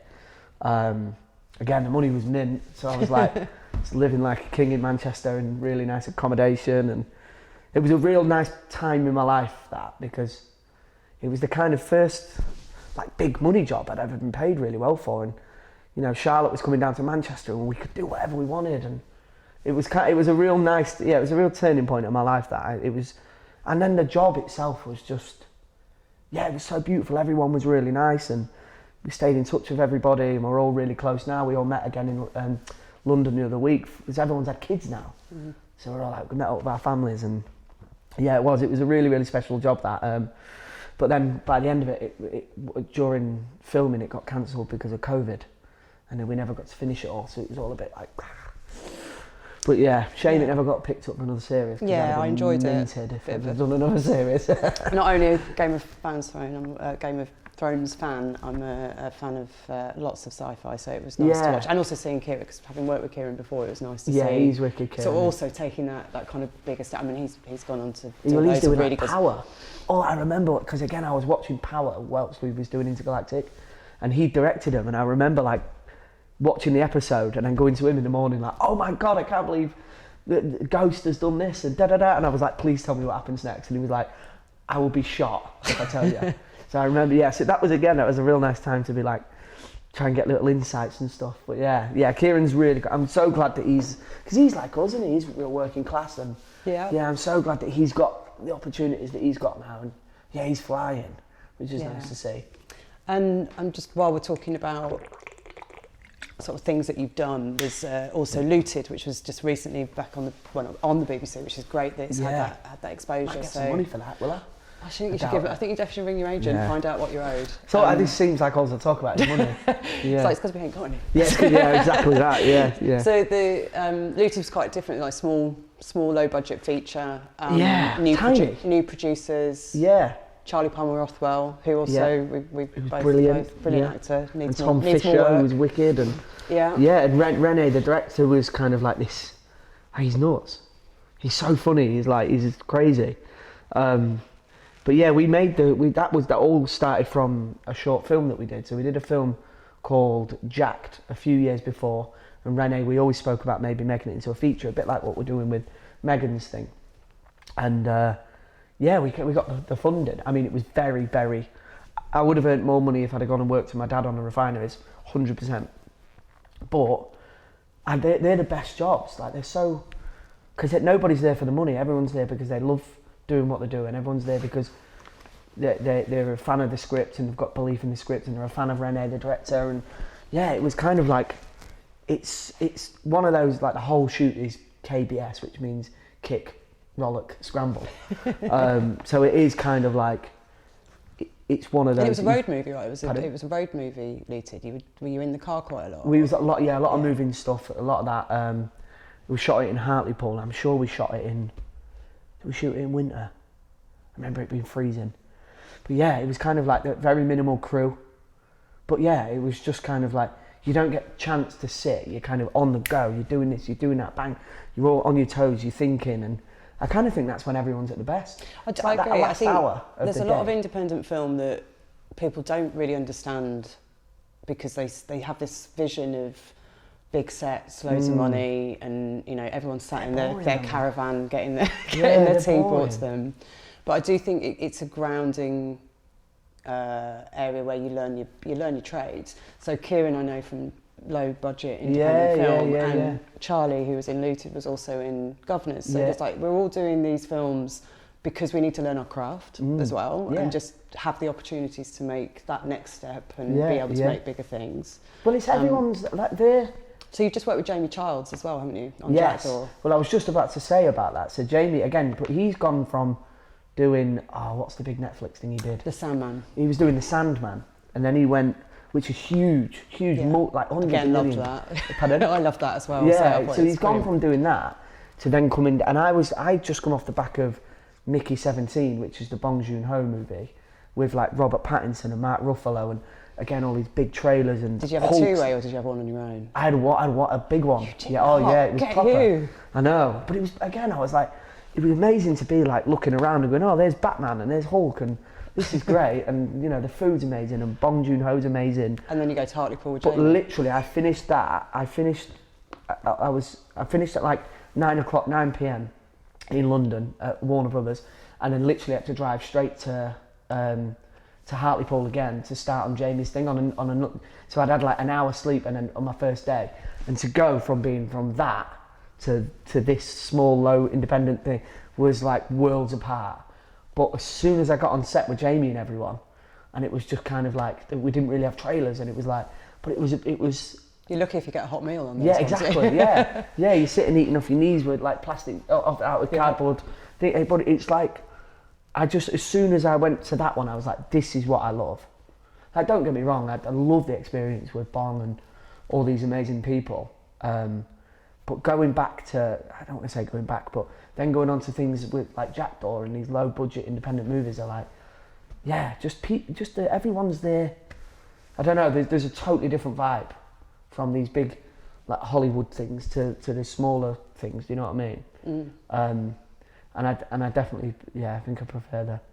Again, the money was mint, so I was like living like a king in Manchester in really nice accommodation, and it was a real nice time in my life, that, because it was the kind of first like big money job I'd ever been paid really well for, and you know, Charlotte was coming down to Manchester and we could do whatever we wanted, and it was a real nice, it was a real turning point in my life, and then the job itself was just, it was so beautiful. Everyone was really nice, and we stayed in touch with everybody, and we're all really close now. We all met again in London the other week because everyone's had kids now. So we're all like, we met up with our families, and yeah, it was a really, really special job that. But then by the end of it, during filming, it got cancelled because of COVID, and then we never got to finish it all. So it was all a bit like. But yeah, shame it never got picked up for another series. Yeah, I enjoyed it. If they'd done another series. Not only a Game of Thrones fan, I'm a Game of Thrones fan. I'm a fan of lots of sci-fi, so it was nice to watch. And also seeing Kieran, because having worked with Kieran before, it was nice to see. Yeah, he's wicked, Kieran. So also taking that kind of bigger step. I mean, he's gone on to he's doing really like Power. Oh, I remember, because again, I was watching Power whilst we was doing Intergalactic, and he directed him, and I remember like watching the episode and then going to him in the morning like, oh my God, I can't believe the Ghost has done this and da-da-da, and I was like, please tell me what happens next, and he was like, I will be shot if I tell you. So I remember, so that was a real nice time to be like, try and get little insights and stuff. But yeah, Kieran's really good. I'm so glad that because he's like us, isn't he? He's real working class, and yeah, I'm so glad that he's got the opportunities that he's got now, and yeah, he's flying, which is nice to see. And just while we're talking about sort of things that you've done, there's also Looted, which was just recently back on the BBC, which is great that it's had that exposure. I get some money for that, will I? I think you should give it. I think you definitely should ring your agent and find out what you're owed. So this seems like all I talk about is money. It's like, it's because we ain't got any. Yeah, exactly that. Yeah. So the Looted was quite different, like small, low budget feature. New producers. Yeah. Charlie Palmer Rothwell, who also we both brilliant actor. And Tom Fisher, who was wicked, and and Rene, the director, was kind of like this. He's nuts. He's so funny. He's crazy. But yeah, we made that all started from a short film that we did. So we did a film called Jacked a few years before, and Rene, we always spoke about maybe making it into a feature, a bit like what we're doing with Megan's thing, and. We got the funding. I mean, it was very, very. I would have earned more money if I'd have gone and worked with my dad on the refineries, 100%. But they're the best jobs. Like, they're so, because nobody's there for the money. Everyone's there because they love doing what they're doing. Everyone's there because they're a fan of the script and they've got belief in the script and they're a fan of Rene, the director. And yeah, it was kind of like, it's one of those, like, the whole shoot is KBS, which means kick, rollock, scramble. So it is kind of like, it's one of those. And it was a road movie, right? It was a road movie, Looted. Were you in the car quite a lot? We was a lot of moving stuff. A lot of that. We shot it in Hartlepool. I'm sure we shot it in. Did we shoot it in winter? I remember it being freezing. But yeah, it was kind of like a very minimal crew. But yeah, it was just kind of like, you don't get a chance to sit. You're kind of on the go. You're doing this. You're doing that. Bang. You're all on your toes. You're thinking and. I kind of think that's when everyone's at the best. I agree. I think there's a lot of independent film that people don't really understand because they have this vision of big sets, loads of money, and everyone's sat in their caravan getting their tea brought to them. But I do think it's a grounding area where you learn your trades. So Kieran, I know from low budget independent film, and Charlie, who was in Looted, was also in Governors. So it's like we're all doing these films because we need to learn our craft as well, and just have the opportunities to make that next step and be able to make bigger things. Well, it's everyone's like there. So you've just worked with Jamie Childs as well, haven't you? On yes. Jackdaw. Well, I was just about to say about that. So Jamie, again, he's gone from doing what's the big Netflix thing he did? The Sandman. He was doing The Sandman, and then he went. Which is huge, like 100 Again, million. loved that. Pardon? I loved that as well. Yeah, so he's gone from doing that to then coming, and I'd just come off the back of Mickey 17, which is the Bong Joon-ho movie, with like Robert Pattinson and Mark Ruffalo, and again all these big trailers and. Did you have a two-way or did you have one on your own? I had a big one. You did it was proper. You. I know, but it was again. I was like, it was amazing to be like looking around and going, oh, there's Batman and there's Hulk and. This is great, and the food's amazing, and Bong Joon-ho's amazing. And then you go to Hartlepool with Jamie. But literally, I finished that. I finished at like 9 p.m. in London at Warner Brothers, and then literally had to drive straight to Hartlepool again to start on Jamie's thing so I'd had like an hour sleep, and then on my first day, and to go from being from that to this small, low, independent thing was like worlds apart. But as soon as I got on set with Jamie and everyone, and it was just kind of like we didn't really have trailers, and it was like, but it was You're lucky if you get a hot meal on those Yeah, ones. exactly. Yeah, you're sitting eating off your knees with like plastic out with cardboard. But it's like, as soon as I went to that one, I was like, this is what I love. Like, don't get me wrong, I love the experience with Bong and all these amazing people. But going back to, I don't want to say going back, but then going on to things with like Jackdaw and these low budget independent movies are like, yeah, everyone's there. I don't know, there's a totally different vibe from these big like Hollywood things to the smaller things, do you know what I mean? And I definitely, I think I prefer that.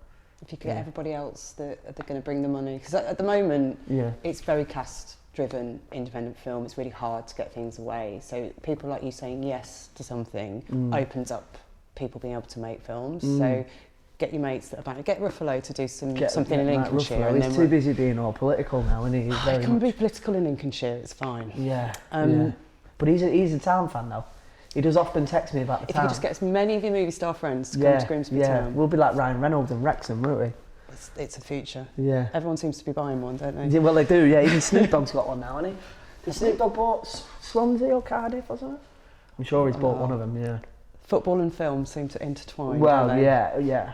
If you could get everybody else that are going to bring the money, because at the moment it's very cast-driven independent film. It's really hard to get things away. So people like you saying yes to something opens up people being able to make films. So get your mates that are about it. Get Ruffalo to do something in Lincolnshire. Ruffalo, he's too busy being all political now, isn't he? He can be political in Lincolnshire. It's fine. Yeah. But he's a town fan though. He does often text me about the town. If you could just get as many of your movie star friends to come to Grimsby Town. We'll be like Ryan Reynolds and Wrexham, won't we? It's a future. Yeah. Everyone seems to be buying one, don't they? Yeah, well, they do, yeah. Even Snoop Dogg's got one now, hasn't he? Did Snoop Dogg bought Swansea or Cardiff or something? I'm sure he's bought one of them, yeah. Football and film seem to intertwine, well, don't they? Yeah.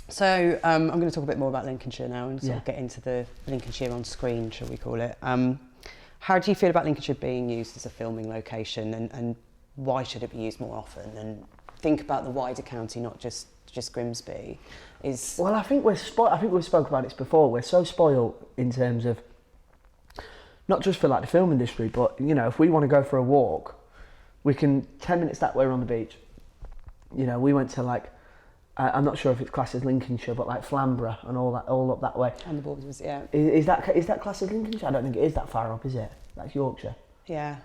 So I'm going to talk a bit more about Lincolnshire now and sort of get into the Lincolnshire on screen, shall we call it. How do you feel about Lincolnshire being used as a filming location, and why should it be used more often? And think about the wider county, not just Grimsby. Well, I think we've spoke about this before. We're so spoiled in terms of not just for like the film industry, but you know, if we want to go for a walk, we can 10 minutes that way on the beach. You know, we went to like I'm not sure if it's classed as Lincolnshire, but like Flamborough and all up that way. On the borders, yeah. Is that classed as Lincolnshire? I don't think it is that far up, is it? That's Yorkshire. Yeah.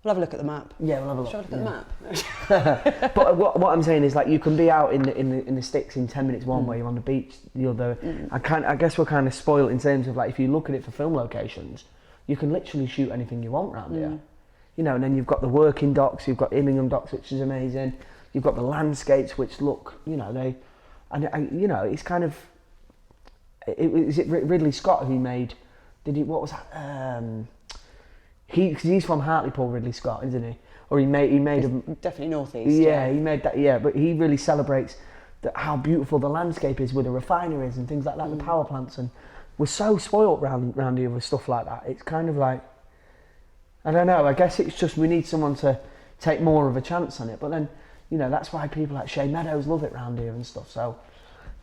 We'll have a look at the map. Yeah, we'll have a look. Shall I look at the map? But what I'm saying is, like, you can be out in the sticks in 10 minutes one way, you're on the beach the other. I guess we're kind of spoiled in terms of, like, if you look at it for film locations, you can literally shoot anything you want around here. You know, and then you've got the working docks, you've got Immingham docks, which is amazing. You've got the landscapes, which look, you know, you know, it's kind of. Is it Ridley Scott who made? What was that? Cause he's from Hartlepool, Ridley Scott, isn't he? Or he made definitely northeast. Yeah, he made that. Yeah, but he really celebrates how beautiful the landscape is with the refineries and things like that, the power plants, and we're so spoilt round here with stuff like that. It's kind of like, I don't know. I guess it's just we need someone to take more of a chance on it. But then, you know, that's why people like Shane Meadows love it round here and stuff. So,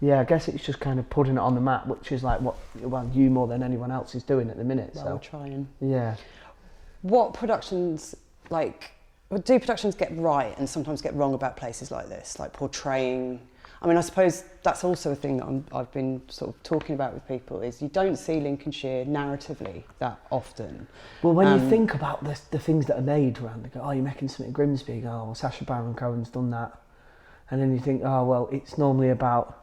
yeah, I guess it's just kind of putting it on the map, which is like what you more than anyone else is doing at the minute. Well, so we're trying. Yeah. What productions, do productions get right and sometimes get wrong about places like this, like portraying? I mean, I suppose that's also a thing that I've been sort of talking about with people, is you don't see Lincolnshire narratively that often. Well, when you think about the things that are made around, they go, oh, you're making something at Grimsby, you go, oh, well, Sacha Baron Cohen's done that. And then you think, oh, well, it's normally about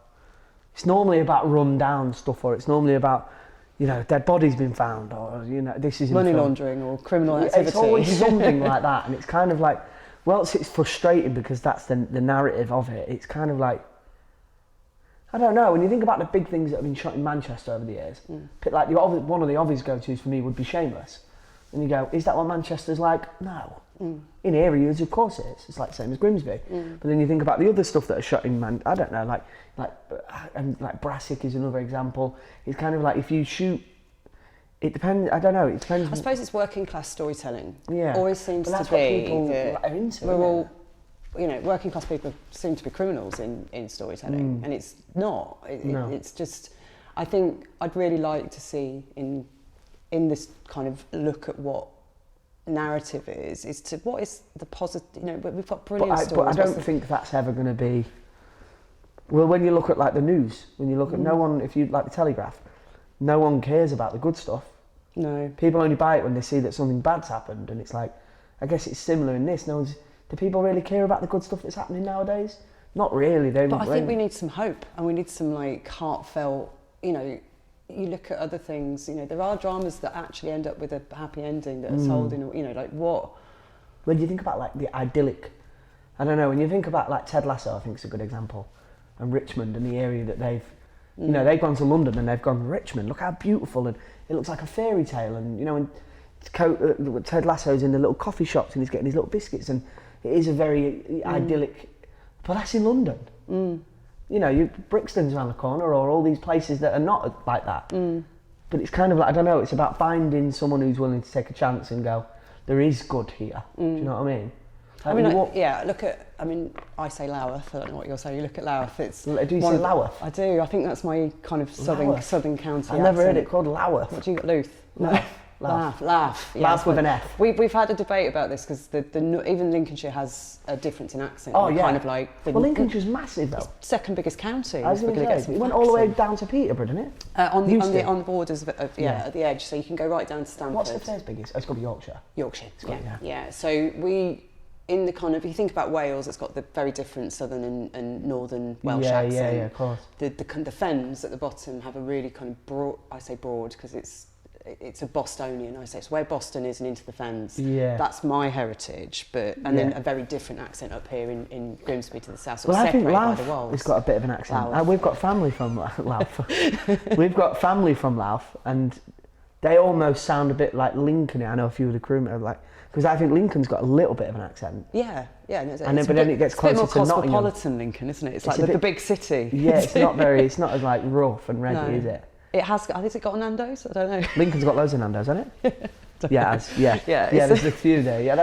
run down stuff, or it's normally about, you know, dead body's been found, or, you know, this is money laundering or criminal activity. It's always something like that, and it's kind of like, well, it's frustrating because that's the narrative of it. It's kind of like, I don't know, when you think about the big things that have been shot in Manchester over the years, like one of the obvious go-tos for me would be Shameless. And you go, is that what Manchester's like? No. In areas, of course it is. It's like the same as Grimsby. But then you think about the other stuff that are shot in I don't know, like Brassic is another example. It's kind of like if you shoot, it depends. I don't know. It depends. I suppose it's working class storytelling. Yeah, always seems to be that are into, we're all, you know, working class people seem to be criminals in storytelling, and it's not. No. It's just. I think I'd really like to see in this kind of look at what narrative is to what is the positive. You know, we've got brilliant stories. But I don't think that's ever going to be. Well, when you look at like the news, when you look at no one, if you like the Telegraph, no one cares about the good stuff. No. People only buy it when they see that something bad's happened, and it's like, I guess it's similar in this. Do people really care about the good stuff that's happening nowadays? Not really. But I think we need some hope, and we need some like heartfelt. You know, you look at other things. You know, there are dramas that actually end up with a happy ending that are told in. You know, like what? When you think about like the idyllic, I don't know. When you think about like Ted Lasso, I think it's a good example. And Richmond and the area that they've, you know, they've gone to London and they've gone, Richmond, look how beautiful, and it looks like a fairy tale, and you know, and Ted Lasso's in the little coffee shops and he's getting his little biscuits, and it is a very idyllic. But that's in London. You know, Brixton's around the corner, or all these places that are not like that. But it's kind of like, I don't know, it's about finding someone who's willing to take a chance and go, there is good here. Do you know what I mean? I mean, look at, I say Louth, I don't know what you're saying, you look at Louth, it's... Do you say Louth? I do, I think that's my kind of southern county I've never heard it called Louth. What do you got, Louth? Laugh. Laugh with an F. We've had a debate about this because even Lincolnshire has a difference in accent. Oh, yeah. Kind of like... Well, Lincolnshire's massive, though. Second biggest county. I was going to say, it went all the way down to Peterborough, didn't it? On the borders at the edge, so you can go right down to Stamford. What's the third biggest? Oh, it's got to be Yorkshire. Yorkshire, yeah. So we... In the kind of, if you think about Wales, it's got the very different southern and northern Welsh accent. Yeah, of course. The fens at the bottom have a really kind of broad, I say broad because it's a Bostonian, I say. It's where Boston is and into the fens. Yeah. That's my heritage, and then a very different accent up here in Grimsby to the south. So I think Louth has got a bit of an accent. We've got family from Louth. We've got family from Louth, and they almost sound a bit like Lincoln. I know a few of the crewmen are like, because I think Lincoln's got a little bit of an accent. Yeah. But then it gets closer to Nottingham. It's a bit more cosmopolitan, Lincoln, isn't it? It's like the big city. Yeah, it's not as like rough and ready, is it? Has it got a Nando's? I don't know. Lincoln's got loads of Nando's, hasn't it? Yeah, there's a few there. Yeah,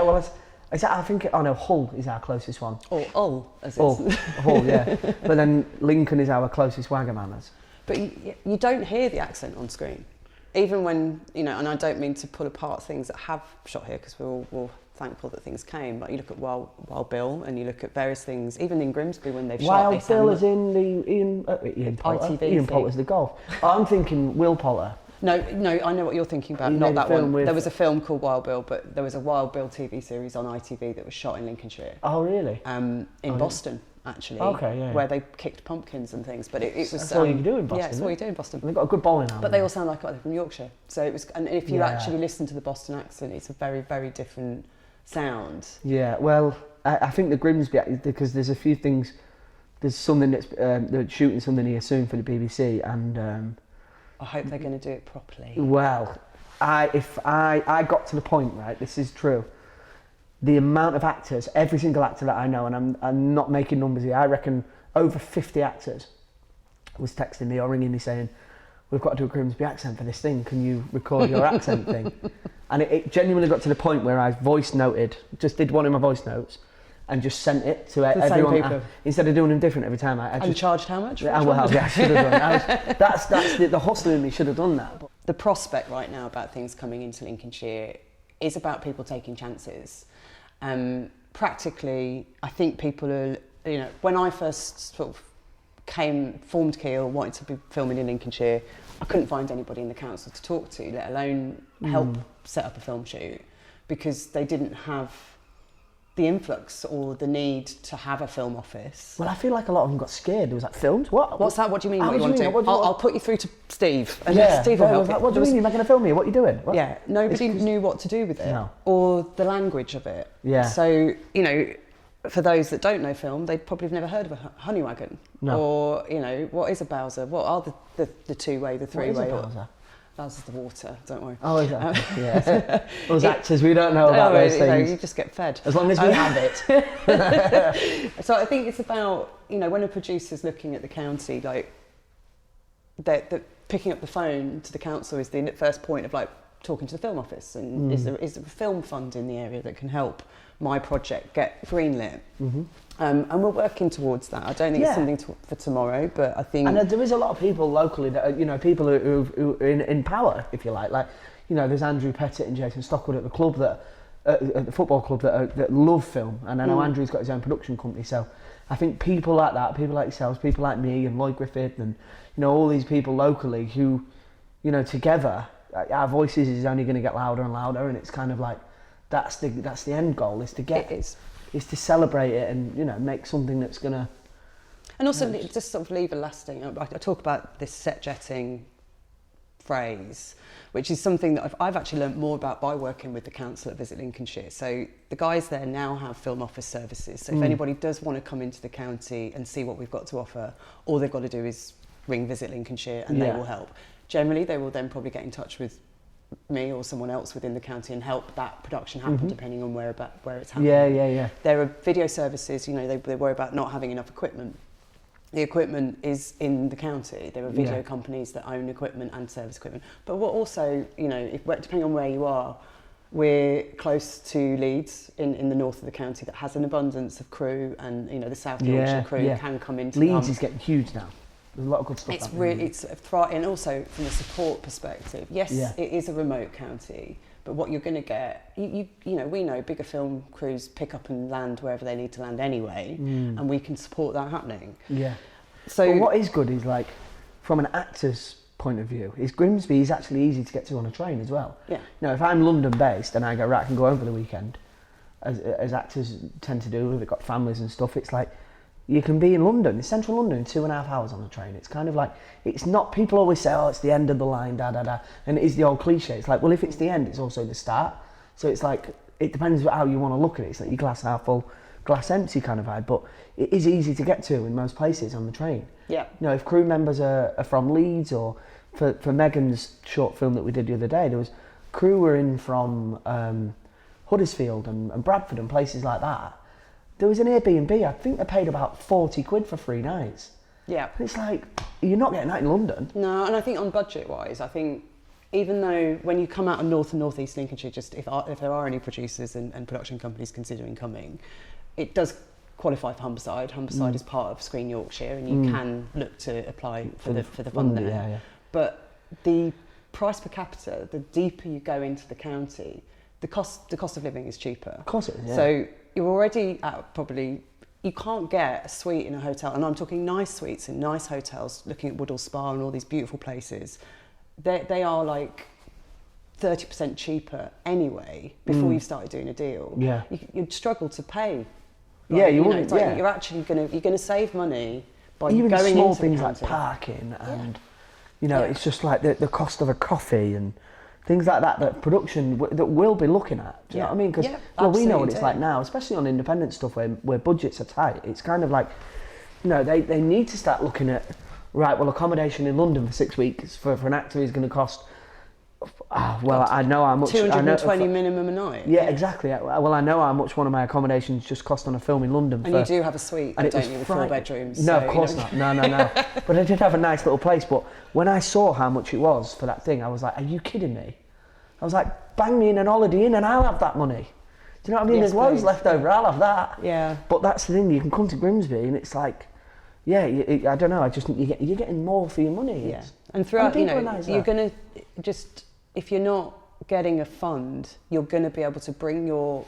Hull is our closest one. Or Hull, as it's... Hull, yeah. But then Lincoln is our closest Wagamama's. But you don't hear the accent on screen. Even when, and I don't mean to pull apart things that have shot here, because we're thankful that things came, but you look at Wild Bill and you look at various things, even in Grimsby when they've shot... Wild Bill is in the Ian Poulter. ITV Ian Poulter's the golf. I'm thinking Will Poulter. No, I know what you're thinking about, not that one. There was a film called Wild Bill, but there was a Wild Bill TV series on ITV that was shot in Lincolnshire. Oh, really? In Boston. Actually, where they kicked pumpkins and things, but it was... That's all you can do in Boston. Yeah, that's all you do in Boston. They've got a good bowling alley. But they all sound like they're from Yorkshire. So it was, and if you actually listen to the Boston accent, it's a very, very different sound. Yeah, well, I think the Grimsby, because there's a few things, there's something that's, they're shooting something here soon for the BBC, and... I hope they're going to do it properly. Well, if I got to the point, right, this is true, the amount of actors, every single actor that I know, and I'm not making numbers here, I reckon over 50 actors was texting me or ringing me saying, we've got to do a Grimsby accent for this thing, can you record your accent thing? And it genuinely got to the point where I just did one of my voice notes and just sent it to everyone. Instead of doing them different every time. And charged how much? I should have done. That's the hustler in me should have done that. The prospect right now about things coming into Lincolnshire is about people taking chances. Practically, I think people are, when I first sort of formed Keel, wanted to be filming in Lincolnshire, I couldn't find anybody in the council to talk to, let alone help set up a film shoot, because they didn't have the influx or the need to have a film office. Well, I feel like a lot of them got scared. There was like, filmed? What? What's that? What do you mean? What do you want to do? I'll put you through to Steve. And yeah, Steve will help you. What do you mean? You're making a film here? What are you doing? What? Yeah, nobody knew what to do with it or the language of it. Yeah. So, for those that don't know film, they'd probably have never heard of a honey wagon. No. Or, what is a Bowser? What are the two-way, the three-way? What is a Bowser? Bowser's the water, don't worry. Oh, is that? Yeah. Those actors, we don't know about those things. You just get fed. As long as we have it. So I think it's about, when a producer's looking at the county, like, they're picking up the phone to the council is the first point of, like, talking to the film office. And is there a film fund in the area that can help my project get greenlit? Mm-hmm. And we're working towards that. I don't think it's something for tomorrow, but I think... And there is a lot of people locally that are, people who are in power, if you like. Like, there's Andrew Pettit and Jason Stockwood at the club at the football club that love film. And I know Andrew's got his own production company. So I think people like that, people like yourselves, people like me and Lloyd Griffith and, all these people locally who, together, our voices is only going to get louder and louder. And it's kind of like, that's the end goal, is to get... It is. Is to celebrate it and make something that's gonna, and also just sort of leave a lasting. I talk about this set jetting phrase, which is something that I've actually learnt more about by working with the council at Visit Lincolnshire. So the guys there now have film office services. So if anybody does want to come into the county and see what we've got to offer, all they've got to do is ring Visit Lincolnshire and they will help. Generally, they will then probably get in touch with me or someone else within the county and help that production happen, depending on where it's happening. Yeah. There are video services, you know, they worry about not having enough equipment. The equipment is in the county. There are video companies that own equipment and service equipment. But what also, you know, depending on where you are, we're close to Leeds in the north of the county that has an abundance of crew, and, you know, the South Yorkshire crew can come into Leeds is getting huge now. There's a lot of good stuff. And also from a support perspective, yes, it is a remote county, but what you're going to get, you know, we know bigger film crews pick up and land wherever they need to land anyway, and we can support that happening. Yeah. So but what is good is, like, from an actor's point of view, is Grimsby is actually easy to get to on a train as well. Yeah. You know, if I'm London based and I go, right, I can go home for the weekend, as actors tend to do, they've got families and stuff, it's like, you can be in London, in central London, in 2.5 hours on a train. It's kind of like, it's not, people always say, oh, it's the end of the line, da da da, and it is the old cliche. It's like, well, if it's the end, it's also the start. So it's like, it depends how you want to look at it. It's like your glass half full, glass empty kind of vibe, but it is easy to get to in most places on the train. Yeah. You know, if crew members are from Leeds, or for Megan's short film that we did the other day, there was crew were in from Huddersfield and Bradford and places like that. There was an Airbnb, I think they paid about 40 quid for 3 nights. Yeah. And it's like, you're not getting that in London. No, and I think on budget-wise, I think even though when you come out of North and North East Lincolnshire, just if there are any producers and production companies considering coming, it does qualify for Humberside. Humberside is part of Screen Yorkshire, and you can look to apply for the fund there. Yeah. But the price per capita, the deeper you go into the county, the cost of living is cheaper. Of course it is, yeah. So you're already at probably, you can't get a suite in a hotel, and I'm talking nice suites in nice hotels, looking at Woodall Spa and all these beautiful places. They are like 30% cheaper anyway before you started doing a deal. Yeah. You'd struggle to pay. Like, you wouldn't. Like you're actually gonna save money by even going small into things the like parking and Yeah. it's just like the cost of a coffee and things like that production that we'll be looking at. Do you know what I mean? Because we know what it's like now, especially on independent stuff where budgets are tight. It's kind of like, you know, they need to start looking at, right, well, accommodation in London for 6 weeks for an actor is going to cost, I know how much. 220 minimum a night. Yeah, exactly. Well, I know how much one of my accommodations just cost on a film in London. And you do have a suite, don't you, with 4 bedrooms? No, of course not. No. But I did have a nice little place. But when I saw how much it was for that thing, I was like, are you kidding me? I was like, bang me in an Holiday Inn and I'll have that money. Do you know what I mean? Yes, There's loads please. left over, I'll have that. Yeah. But that's the thing, you can come to Grimsby and it's like, I don't know, you're getting more for your money. Yeah. And throughout, and people are nice, you're going to just, if you're not getting a fund, you're going to be able to bring your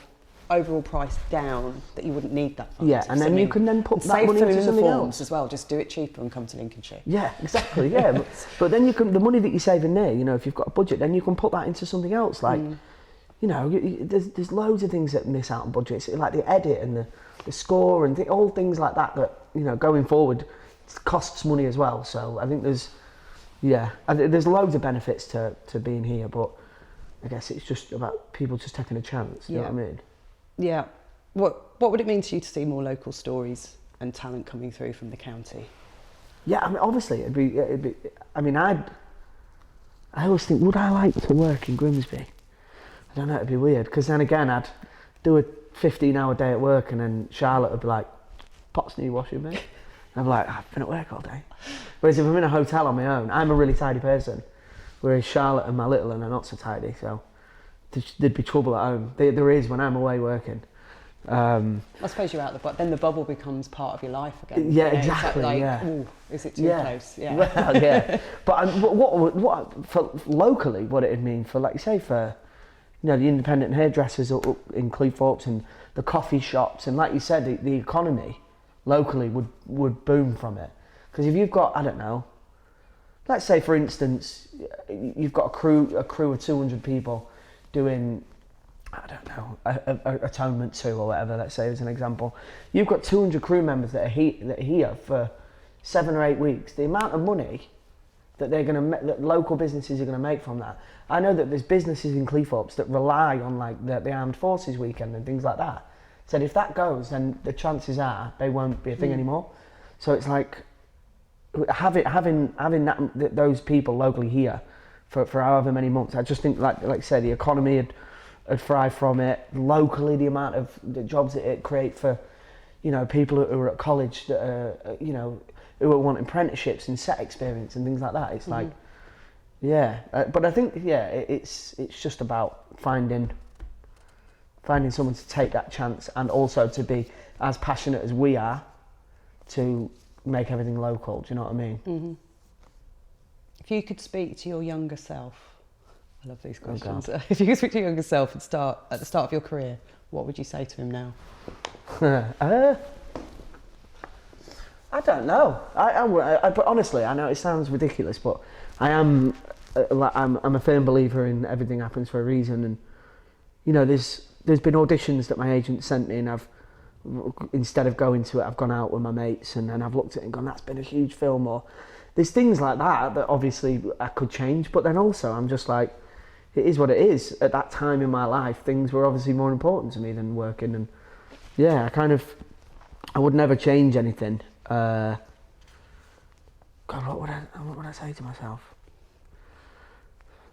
overall price down that you wouldn't need that fund. Yeah, and then you can then put that save money into something else as well. Just do it cheaper and come to Lincolnshire. Yeah, exactly. Yeah, but then you can, the money that you're saving there, you know, if you've got a budget, then you can put that into something else. Like, you know, there's loads of things that miss out on budgets, like the edit and the score and all things like that. That, you know, going forward costs money as well. So I think there's loads of benefits to being here, but I guess it's just about people just taking a chance. You know what I mean? Yeah. What would it mean to you to see more local stories and talent coming through from the county? Yeah, I mean, obviously it'd be. I mean, I always think, would I like to work in Grimsby? I don't know. It'd be weird because then again, I'd do a 15-hour day at work, and then Charlotte would be like, "Pots need washing, mate." And I'm like, I've been at work all day. Whereas if I'm in a hotel on my own, I'm a really tidy person. Whereas Charlotte and my little one are not so tidy, so there'd be trouble at home. There is when I'm away working. I suppose you're out then the bubble becomes part of your life again. Yeah, you know? exactly. Like, yeah. Ooh, is it too close? Yeah. Well, yeah. But what for locally, what it'd mean for, like you say, for, you know, the independent hairdressers up in Cleethorpes and the coffee shops, and like you said, the economy locally would boom from it. Because if you've got, I don't know, let's say for instance, you've got a crew of 200 people doing, I don't know, a Atonement 2 or whatever, let's say as an example. You've got 200 crew members that are here for 7 or 8 weeks. The amount of money that that local businesses are going to make from that. I know that there's businesses in Cleethorpes that rely on like the Armed Forces weekend and things like that. Said if that goes, then the chances are they won't be a thing anymore. So it's like having those people locally here for however many months. I just think, like I said, the economy had thrived from it. Locally, the amount of the jobs that it create for, people who are at college that are, who are wanting apprenticeships and set experience and things like that. It's like, but I think, it's just about finding someone to take that chance and also to be as passionate as we are to make everything local. Do you know what I mean? Mm-hmm. If you could speak to your younger self, I love these questions. If you could speak to your younger self at the start of your career, what would you say to him now? I don't know. But honestly, I know it sounds ridiculous, but I'm a firm believer in everything happens for a reason. And there's been auditions that my agent sent me, and instead of going to it, I've gone out with my mates and I've looked at it and gone, that's been a huge film. Or there's things like that obviously I could change, but then also I'm just like, it is what it is. At that time in my life, things were obviously more important to me than working. And I would never change anything. God, what would I say to myself?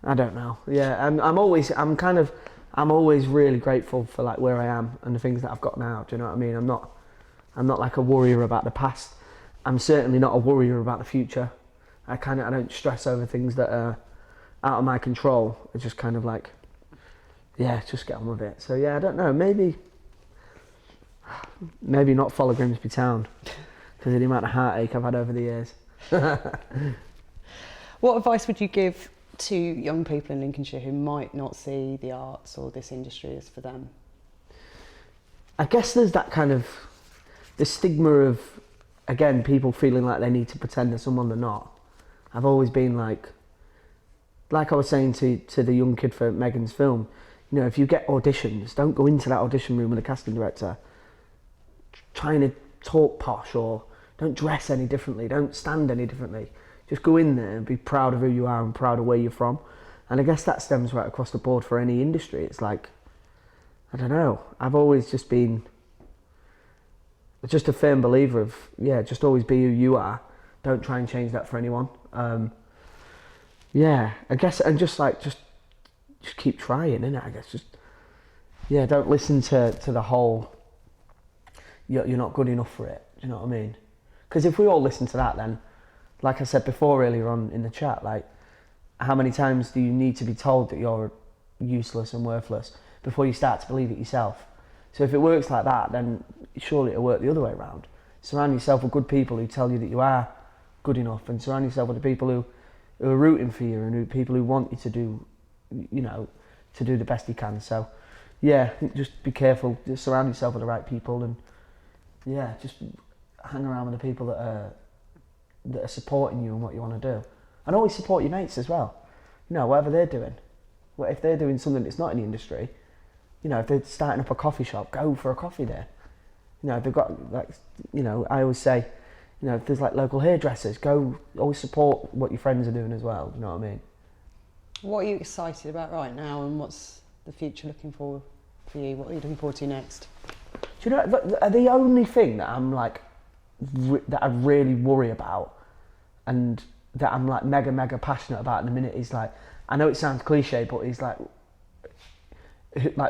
I don't know. Yeah, I'm always really grateful for like where I am and the things that I've got now. Do you know what I mean? I'm not like a worrier about the past. I'm certainly not a worrier about the future. I don't stress over things that are out of my control. It's just kind of like, just get on with it. So I don't know. Maybe not follow Grimsby Town because of the amount of heartache I've had over the years. What advice would you give to young people in Lincolnshire who might not see the arts or this industry as for them? I guess there's that kind of the stigma of, again, people feeling like they need to pretend they're someone they're not. I've always been like I was saying to the young kid for Megan's film, if you get auditions, don't go into that audition room with a casting director trying to talk posh, or don't dress any differently, don't stand any differently. Just go in there and be proud of who you are and proud of where you're from. And I guess that stems right across the board for any industry. It's like, I don't know, I've always just been just a firm believer of, just always be who you are. Don't try and change that for anyone. I guess, and just keep trying, innit? I guess don't listen to the whole, you're not good enough for it. Do you know what I mean? Because if we all listen to that, then, like I said before earlier on in the chat, like, how many times do you need to be told that you're useless and worthless before you start to believe it yourself? So if it works like that, then surely it'll work the other way around. Surround yourself with good people who tell you that you are good enough, and surround yourself with the people who are rooting for you and people who want you to do, to do the best you can. So, just be careful. Just surround yourself with the right people, and just hang around with the people that are supporting you and what you want to do. And always support your mates as well. Whatever they're doing. If they're doing something that's not in the industry, if they're starting up a coffee shop, go for a coffee there. If they've got, I always say, if there's like local hairdressers, go, always support what your friends are doing as well. Do you know what I mean? What are you excited about right now, and what's the future looking for you? What are you looking forward to next? Do you know, the only thing that I'm like, that I really worry about, and that I'm like mega passionate about in the minute is like, I know it sounds cliche, but it's like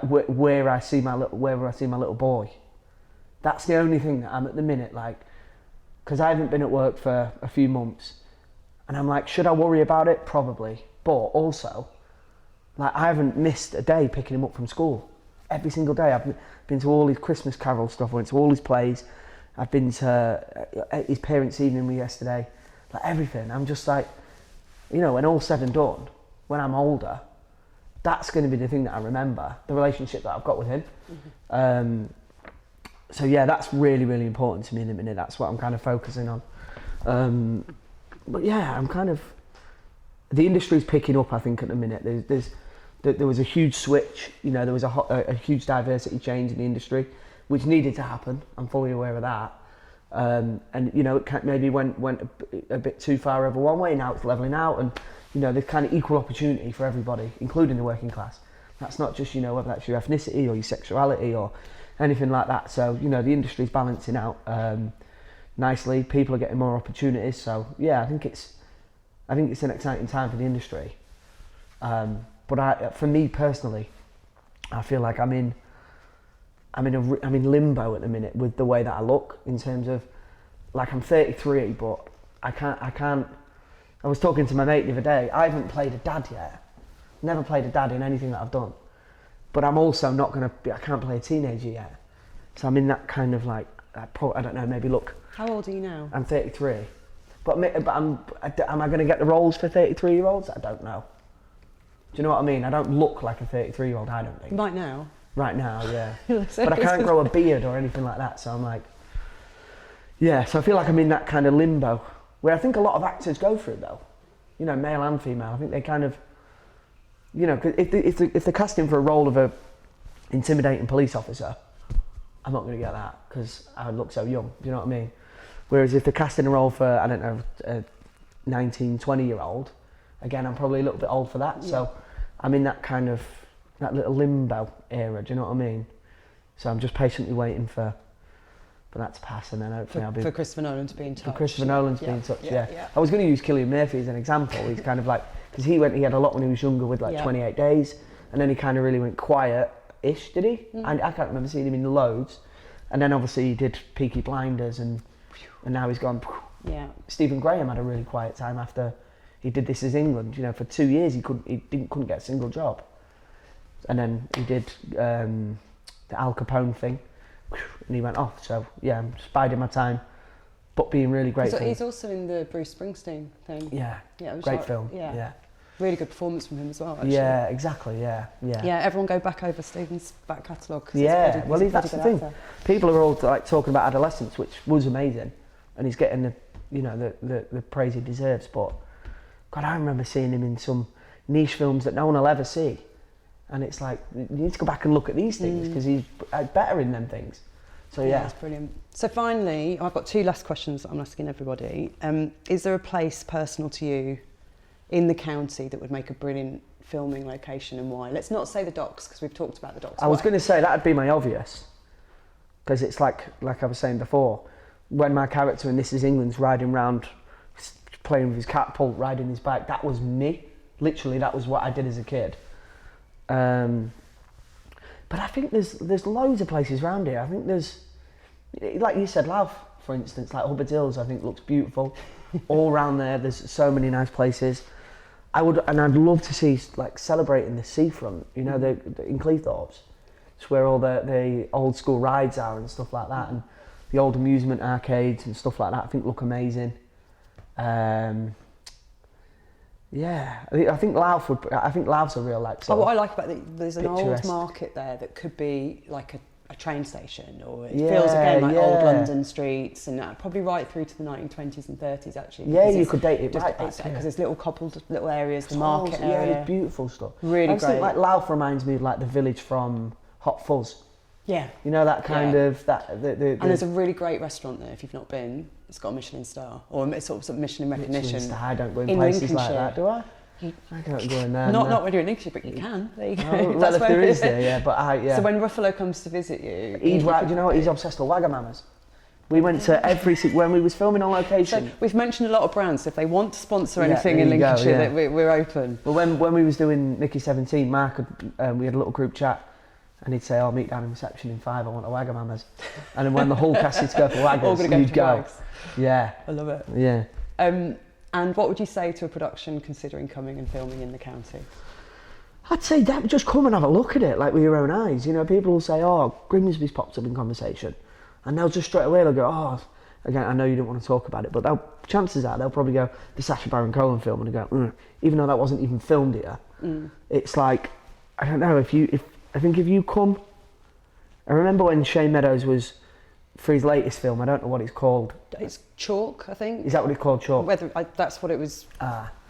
where I see my little boy. That's the only thing that I'm at the minute like, because I haven't been at work for a few months, and I'm like, should I worry about it? Probably, but also, like, I haven't missed a day picking him up from school. Every single day I've been to all his Christmas carol stuff, I went to all his plays, I've been to his parents' evening with yesterday, like everything. I'm just like, when all's said and done, when I'm older, that's going to be the thing that I remember, the relationship that I've got with him. Mm-hmm. So that's really, really important to me in a minute. That's what I'm kind of focusing on. But I'm kind of, the industry's picking up, I think, at the minute. There was a huge switch, there was a huge diversity change in the industry, which needed to happen. I'm fully aware of that. And it maybe went a bit too far over one way. Now it's leveling out, and there's kind of equal opportunity for everybody, including the working class. That's not just whether that's your ethnicity or your sexuality or anything like that. So the industry's balancing out nicely. People are getting more opportunities. So I think it's an exciting time for the industry. But for me personally, I feel like I'm in limbo at the minute with the way that I look, in terms of, like, I'm 33, but I can't. I was talking to my mate the other day. I haven't played a dad yet. Never played a dad in anything that I've done. But I'm also not gonna. I can't play a teenager yet. So I'm in that kind of like. I don't know. Maybe look. How old are you now? I'm 33. But am I going to get the roles for 33-year-olds? I don't know. Do you know what I mean? I don't look like a 33-year-old. I don't think. Right now. Right now, yeah. But I can't grow a beard or anything like that. So I'm like, yeah. So I feel like I'm in that kind of limbo, where I think a lot of actors go through, though. You know, male and female. I think they kind of, you know, if they're casting for a role of a intimidating police officer, I'm not going to get that because I look so young. Do you know what I mean? Whereas if they're casting a role for, I don't know, a 19, 20-year-old, again, I'm probably a little bit old for that. Yeah. So I'm in that kind of, that little limbo era. Do you know what I mean? So I'm just patiently waiting for that to pass, and then hopefully I'll be... For Christopher Nolan to be in touch. For Christopher Nolan to be in touch, yeah. I was going to use Cillian Murphy as an example. He's kind of like, because he had a lot when he was younger with like 28 Days, and then he kind of really went quiet-ish, did he? And I can't remember seeing him in loads. And then obviously he did Peaky Blinders, and now he's gone. Yeah. Stephen Graham had a really quiet time after he did This Is England. You know, for 2 years he couldn't get a single job, and then he did the Al Capone thing, and he went off. So yeah, I'm just biding my time, but being really grateful. He's also in the Bruce Springsteen thing. Yeah. Yeah. It was great film. Yeah. Really good performance from him as well, actually. Yeah, exactly, yeah. Yeah, everyone go back over Stephen's back catalogue. Yeah, that's the thing. Actor. People are all like talking about Adolescence, which was amazing, and he's getting the praise he deserves. But God, I remember seeing him in some niche films that no one will ever see, and it's like you need to go back and look at these things because he's better in them things. So yeah, that's brilliant. So finally, I've got 2 last questions that I'm asking everybody. Is there a place personal to you in the county that would make a brilliant filming location, and why? Let's not say the docks, because we've talked about the docks. I was going to say that'd be my obvious, because it's like I was saying before, when my character in This Is England's riding around, playing with his catapult, riding his bike, that was me. Literally, that was what I did as a kid. But I think there's loads of places around here. I think there's, like you said, Louth, for instance, like Hubbard Hills, I think looks beautiful. All around there, there's so many nice places. I'd love to see like celebrating the seafront, you know, in Cleethorpes. It's where all the old school rides are and stuff like that, and the old amusement arcades and stuff like that. I think look amazing. Yeah, I think Louth's a real like. What I like about it, there's an picturesque old market there that could be like a train station, or it feels again like old London streets, and probably right through to the 1920s and 30s actually. Yeah, you could date it right back because there's little cobbled little areas, the market area. Yeah, beautiful stuff. Really great. I think like Louth reminds me of like the village from Hot Fuzz. Yeah. You know that kind of that. And there's a really great restaurant there if you've not been. It's got a Michelin star or sort of Michelin recognition. Michelin star. I don't go in places like that, do I? I can't go in there. Not when you're in Lincolnshire, but you can. There you go. Oh, well, if there is there, yeah. But yeah. So when Ruffalo comes to visit you, do you know what? He's obsessed with Wagamamas. We went to when we was filming on location. So we've mentioned a lot of brands. If they want to sponsor anything in Lincolnshire, we're open. Well, when we was doing Nicky 17, Mark, we had a little group chat, and he'd say, "I'll meet down in reception in 5. I want a Wagamamas." And then when the whole cast would go for Waggers, you'd go. Yeah. I love it. Yeah. And what would you say to a production considering coming and filming in the county? I'd say that just come and have a look at it, like with your own eyes. You know, people will say, "Oh, Grimsby's popped up in conversation," and they'll just straight away they'll go, "Oh." Again, I know you don't want to talk about it, but chances are they'll probably go the Sacha Baron Cohen film and go, even though that wasn't even filmed here. It's like, I don't know if you come. I remember when Shane Meadows was for his latest film. I don't know what it's called. It's Chalk, I think. Is that what it's called, Chalk? That's what it was.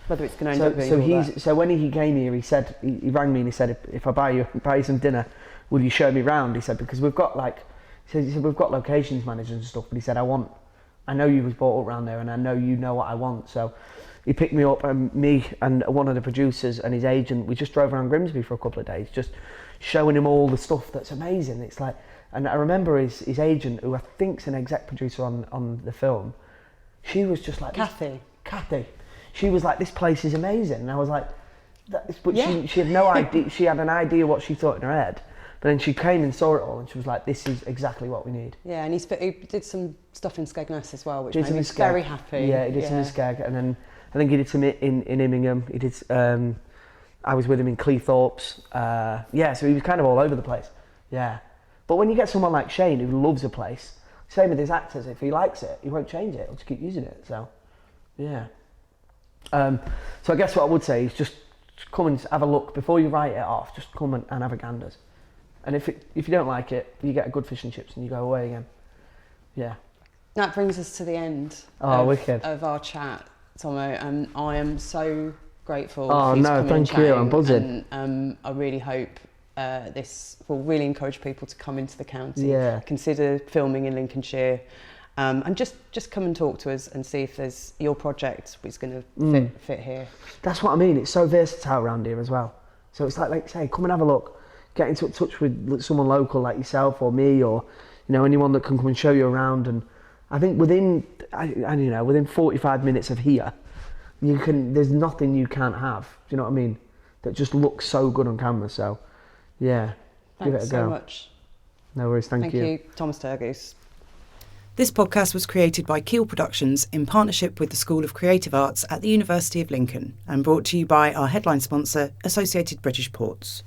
Whether it's going to end up being. So when he came here, he said he rang me and he said, if I buy you some dinner, will you show me round? He said, because we've got we've got locations managers and stuff, but he said I know you was brought up around there and I know you know what I want. So he picked me up, and me and one of the producers and his agent, we just drove around Grimsby for a couple of days, just showing him all the stuff that's amazing. It's like, and I remember his agent, who I think's an exec producer on the film, she was just like, Kathy. She was like, this place is amazing. And I was like, But she had no idea. She had an idea what she thought in her head, but then she came and saw it all, and she was like, "This is exactly what we need." Yeah, and he did some stuff in Skegness as well, which Did made me very happy. Yeah, he did some in Skeg, and then I think he did some in Immingham. He did. I was with him in Cleethorpes. So he was kind of all over the place. Yeah, but when you get someone like Shane who loves a place, same with his actors. If he likes it, he won't change it. He'll just keep using it. So, yeah. So I guess what I would say is just come and have a look before you write it off. Just come and have a ganders. And if you don't like it, you get a good fish and chips and you go away again. Yeah. That brings us to the end of our chat, Tomo. And I am so grateful for you to come thank you. I'm buzzing. And I really hope this will really encourage people to come into the county, consider filming in Lincolnshire, and just come and talk to us and see if there's your project is going to fit here. That's what I mean. It's so versatile around here as well. So it's like say, come and have a look. Get into touch with someone local like yourself or me, or anyone that can come and show you around. And I think within 45 minutes of here, there's nothing you can't have. Do you know what I mean? That just looks so good on camera. So, yeah, give it a go. Thanks so much. No worries. Thank you. Thank you, Thomas Turgoose. This podcast was created by Keel Productions in partnership with the School of Creative Arts at the University of Lincoln and brought to you by our headline sponsor, Associated British Ports.